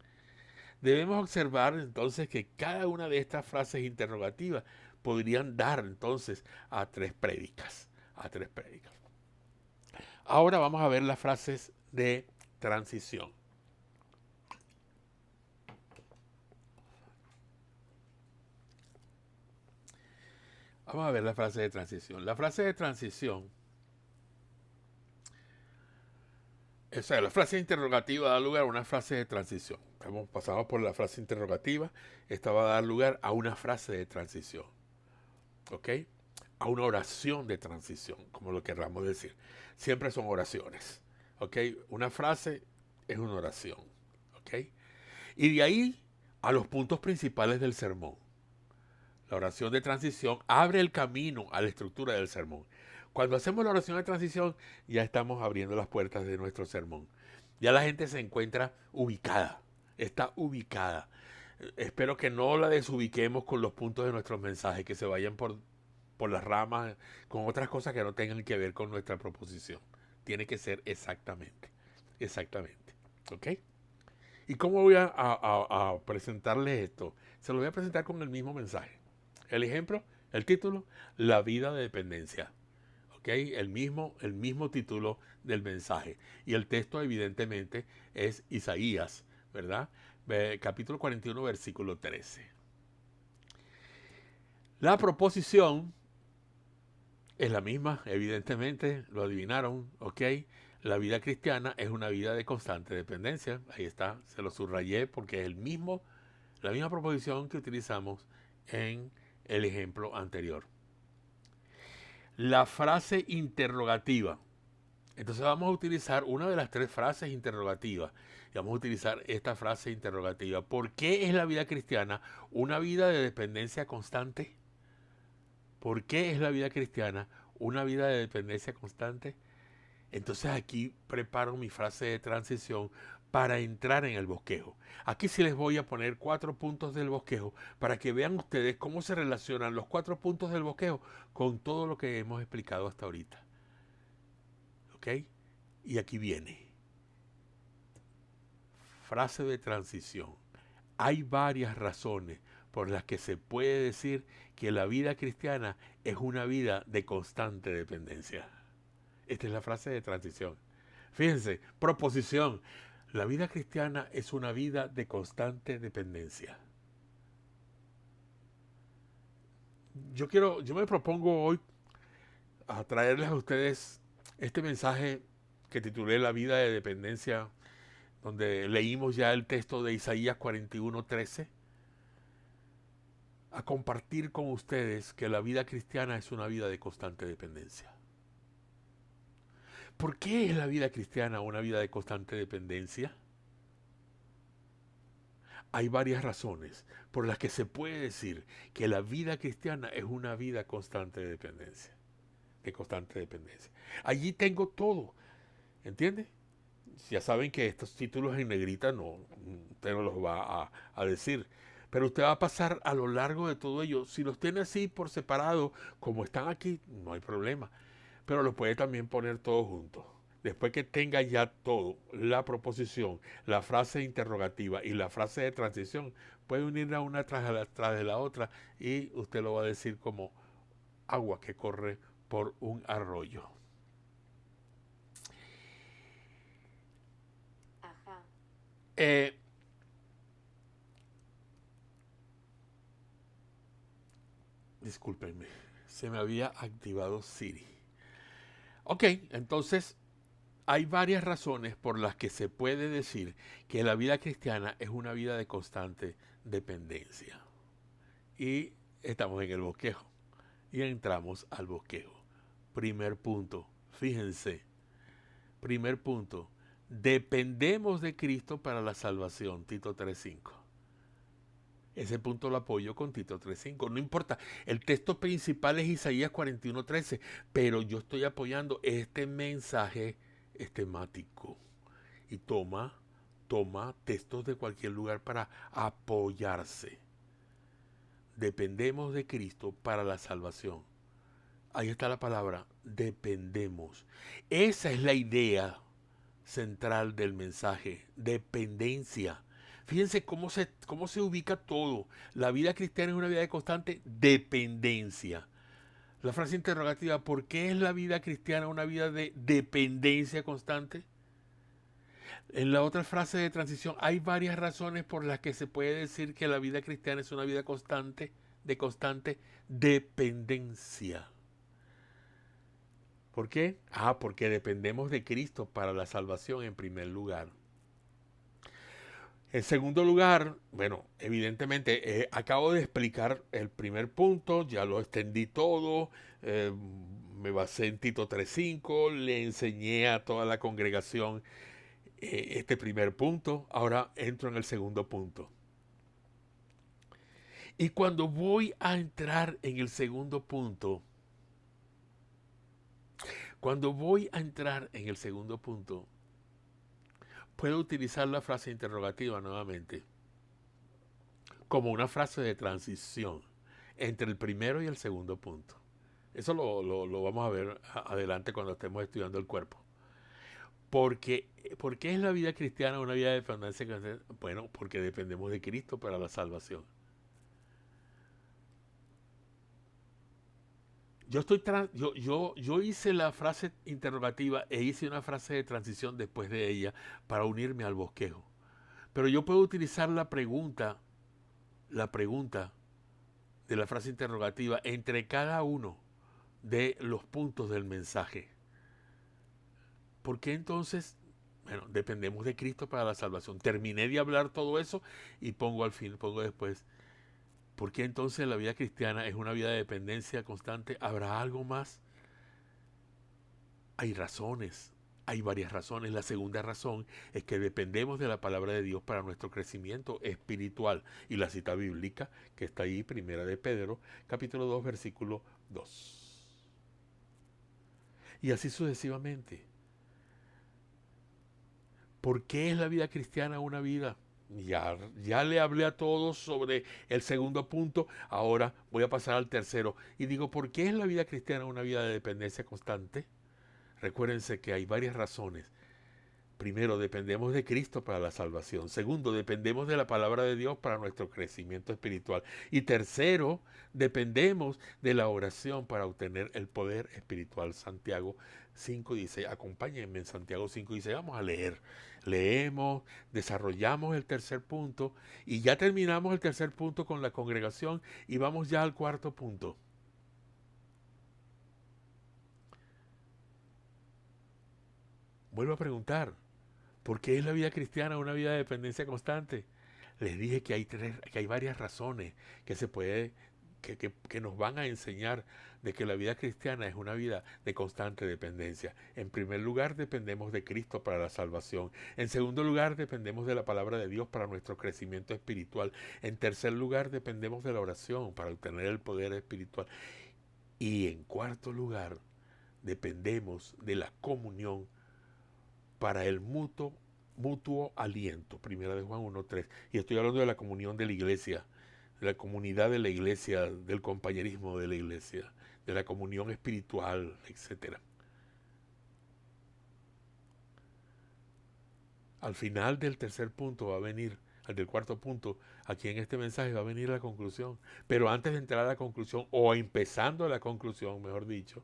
Debemos observar entonces que cada una de estas frases interrogativas podrían dar entonces a tres prédicas. A tres prédicas. Ahora vamos a ver las frases de transición. Vamos a ver la frase de transición. La frase de transición, o sea, la frase interrogativa da lugar a una frase de transición. Hemos pasado por la frase interrogativa, esta va a dar lugar a una frase de transición. ¿Ok? A una oración de transición, como lo querramos decir. Siempre son oraciones. ¿Ok? Una frase es una oración. ¿Ok? Y de ahí a los puntos principales del sermón. La oración de transición abre el camino a la estructura del sermón. Cuando hacemos la oración de transición, ya estamos abriendo las puertas de nuestro sermón. Ya la gente se encuentra ubicada, está ubicada. Espero que no la desubiquemos con los puntos de nuestros mensajes, que se vayan por las ramas con otras cosas que no tengan que ver con nuestra proposición. Tiene que ser exactamente, exactamente. ¿Ok? ¿Y cómo voy a presentarles esto? Se lo voy a presentar con el mismo mensaje. El ejemplo, el título, la vida de dependencia. ¿Ok? El mismo título del mensaje. Y el texto evidentemente es Isaías, ¿verdad? Capítulo 41, versículo 13. La proposición es la misma, evidentemente, lo adivinaron, ¿ok? La vida cristiana es una vida de constante dependencia. Ahí está, se lo subrayé porque es la misma proposición que utilizamos en el ejemplo anterior. La frase interrogativa. Entonces vamos a utilizar una de las tres frases interrogativas. Y vamos a utilizar esta frase interrogativa. ¿Por qué es la vida cristiana una vida de dependencia constante? ¿Por qué es la vida cristiana una vida de dependencia constante? Entonces aquí preparo mi frase de transición para entrar en el bosquejo. Aquí sí les voy a poner 4 puntos del bosquejo para que vean ustedes cómo se relacionan los 4 puntos del bosquejo con todo lo que hemos explicado hasta ahorita. ¿Ok? Y aquí viene. Frase de transición. Hay varias razones por las que se puede decir que la vida cristiana es una vida de constante dependencia. Esta es la frase de transición. Fíjense, proposición. La vida cristiana es una vida de constante dependencia. Yo me propongo hoy a traerles a ustedes este mensaje que titulé La vida de dependencia, donde leímos ya el texto de Isaías 41:13, a compartir con ustedes que la vida cristiana es una vida de constante dependencia. ¿Por qué es la vida cristiana una vida de constante dependencia? Hay varias razones por las que se puede decir que la vida cristiana es una vida constante de dependencia. De constante dependencia. Allí tengo todo, ¿entiende? Ya saben que estos títulos en negrita no, usted no los va a decir. Pero usted va a pasar a lo largo de todo ello. Si los tiene así por separado, como están aquí, no hay problema. Pero los puede también poner todos juntos. Después que tenga ya todo, la proposición, la frase interrogativa y la frase de transición, puede unirla una tras de la otra y usted lo va a decir como agua que corre por un arroyo. Ajá. Eh, discúlpenme, se me había activado Siri. Ok, entonces hay varias razones por las que se puede decir que la vida cristiana es una vida de constante dependencia. Y estamos en el bosquejo. Y entramos al bosquejo. Primer punto, fíjense. Primer punto, dependemos de Cristo para la salvación, Tito 3:5. Ese punto lo apoyo con Tito 3:5. No importa, el texto principal es Isaías 41:13, pero yo estoy apoyando este mensaje temático. Y toma textos de cualquier lugar para apoyarse. Dependemos de Cristo para la salvación. Ahí está la palabra, dependemos. Esa es la idea central del mensaje, dependencia. Fíjense cómo se ubica todo. La vida cristiana es una vida de constante dependencia. La frase interrogativa, ¿por qué es la vida cristiana una vida de dependencia constante? En la otra frase de transición, hay varias razones por las que se puede decir que la vida cristiana es una vida constante, de constante dependencia. ¿Por qué? Porque dependemos de Cristo para la salvación en primer lugar. En segundo lugar, bueno, evidentemente acabo de explicar el primer punto, ya lo extendí todo, eh, me basé en Tito 3:5, le enseñé a toda la congregación este primer punto, ahora entro en el segundo punto. Y cuando voy a entrar en el segundo punto, puedo utilizar la frase interrogativa nuevamente como una frase de transición entre el primero y el segundo punto. Eso lo vamos a ver adelante cuando estemos estudiando el cuerpo. ¿Por qué es la vida cristiana una vida de dependencia? Bueno, porque dependemos de Cristo para la salvación. Yo hice la frase interrogativa e hice una frase de transición después de ella para unirme al bosquejo. Pero yo puedo utilizar la pregunta de la frase interrogativa entre cada uno de los puntos del mensaje. ¿Por qué entonces? Bueno, dependemos de Cristo para la salvación. Terminé de hablar todo eso y pongo después. ¿Por qué entonces la vida cristiana es una vida de dependencia constante? ¿Habrá algo más? Hay razones, hay varias razones. La segunda razón es que dependemos de la palabra de Dios para nuestro crecimiento espiritual. Y la cita bíblica que está ahí, primera de Pedro, capítulo 2, versículo 2. Y así sucesivamente. ¿Por qué es la vida cristiana una vida? Ya le hablé a todos sobre el segundo punto, ahora voy a pasar al tercero. Y digo, ¿por qué es la vida cristiana una vida de dependencia constante? Recuérdense que hay varias razones Primero, dependemos de Cristo para la salvación. Segundo, dependemos de la palabra de Dios para nuestro crecimiento espiritual. Y tercero, dependemos de la oración para obtener el poder espiritual. Santiago 5:16. Acompáñenme en Santiago 5:16. Vamos a leer. Leemos, desarrollamos el tercer punto y ya terminamos el tercer punto con la congregación y vamos ya al cuarto punto. Vuelvo a preguntar. ¿Por qué es la vida cristiana una vida de dependencia constante? Les dije que hay varias razones que se puede, que nos van a enseñar de que la vida cristiana es una vida de constante dependencia. En primer lugar, dependemos de Cristo para la salvación. En segundo lugar, dependemos de la palabra de Dios para nuestro crecimiento espiritual. En tercer lugar, dependemos de la oración para obtener el poder espiritual. Y en cuarto lugar, dependemos de la comunión para el mutuo aliento. Primera de Juan 1:3. Y estoy hablando de la comunión de la iglesia, de la comunidad de la iglesia, del compañerismo de la iglesia, de la comunión espiritual, etcétera. Al final del tercer punto va a venir, al del cuarto punto, aquí en este mensaje va a venir la conclusión. Pero antes de entrar a la conclusión, o empezando la conclusión, mejor dicho,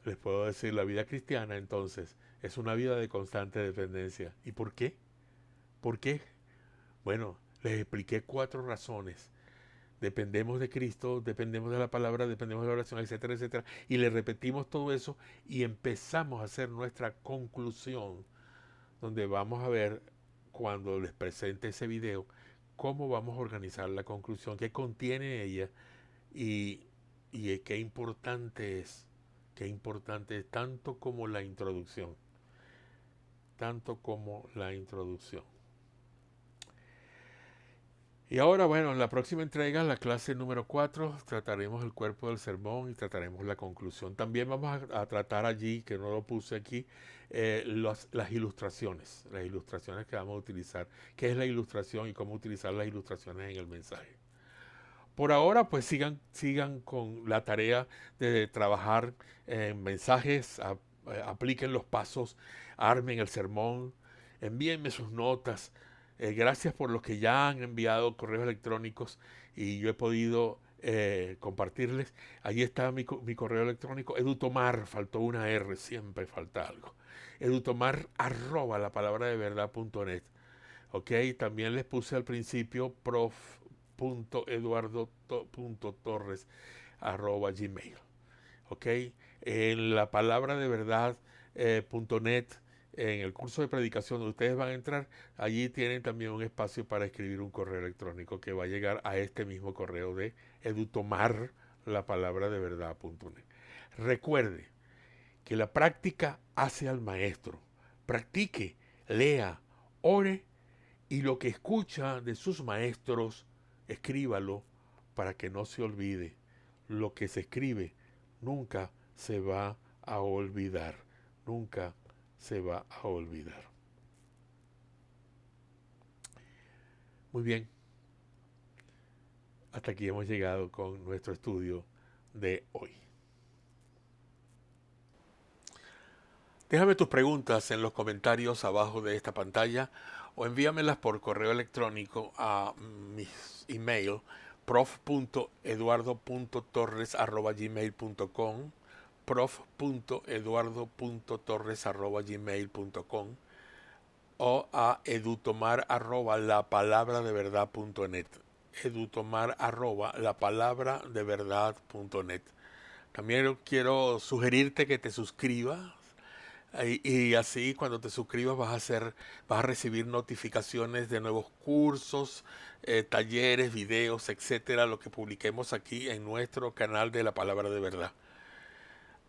les puedo decir, la vida cristiana entonces es una vida de constante dependencia. ¿Y por qué? ¿Por qué? Bueno, les expliqué 4 razones. Dependemos de Cristo, dependemos de la palabra, dependemos de la oración, etcétera, etcétera. Y le repetimos todo eso y empezamos a hacer nuestra conclusión, donde vamos a ver, cuando les presente ese video, cómo vamos a organizar la conclusión, qué contiene ella y, y qué importante es tanto como la introducción, tanto como la introducción. Y ahora, bueno, en la próxima entrega, la clase número 4, trataremos el cuerpo del sermón y trataremos la conclusión. También vamos a tratar allí, que no lo puse aquí, las ilustraciones que vamos a utilizar. ¿Qué es la ilustración y cómo utilizar las ilustraciones en el mensaje? Por ahora, pues sigan con la tarea de trabajar en mensajes, apliquen los pasos, armen el sermón, envíenme sus notas. Gracias por los que ya han enviado correos electrónicos y yo he podido compartirles. Ahí está mi correo electrónico, edutomar, faltó una R, siempre falta algo. Edutomar @ la palabra de verdad.net. Ok, también les puse al principio prof.eduardo.torres@gmail. Ok, en la palabra de verdad.net, en el curso de predicación donde ustedes van a entrar, allí tienen también un espacio para escribir un correo electrónico que va a llegar a este mismo correo de edutomar, la palabra de verdad.net. Recuerde que la práctica hace al maestro. Practique, lea, ore y lo que escucha de sus maestros, escríbalo para que no se olvide. Lo que se escribe nunca se va a olvidar. Nunca se va a olvidar. Muy bien. Hasta aquí hemos llegado con nuestro estudio de hoy. Déjame tus preguntas en los comentarios abajo de esta pantalla o envíamelas por correo electrónico a mi email prof.eduardo.torres@gmail.com, prof.eduardo.torres@gmail.com o a edutomar@lapalabradeVerdad.net, edutomar@lapalabradeVerdad.net. También quiero sugerirte que te suscribas. Y así cuando te suscribas vas a recibir notificaciones de nuevos cursos, talleres, videos, etcétera, lo que publiquemos aquí en nuestro canal de la Palabra de Verdad.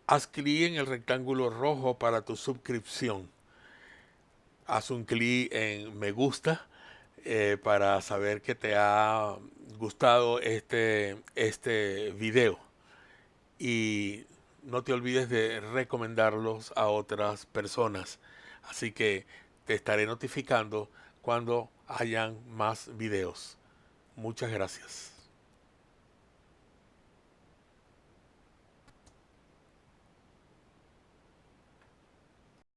Haz clic en el rectángulo rojo para tu suscripción. Haz un clic en me gusta para saber que te ha gustado este video. Y no te olvides de recomendarlos a otras personas. Así que te estaré notificando cuando hayan más videos. Muchas gracias.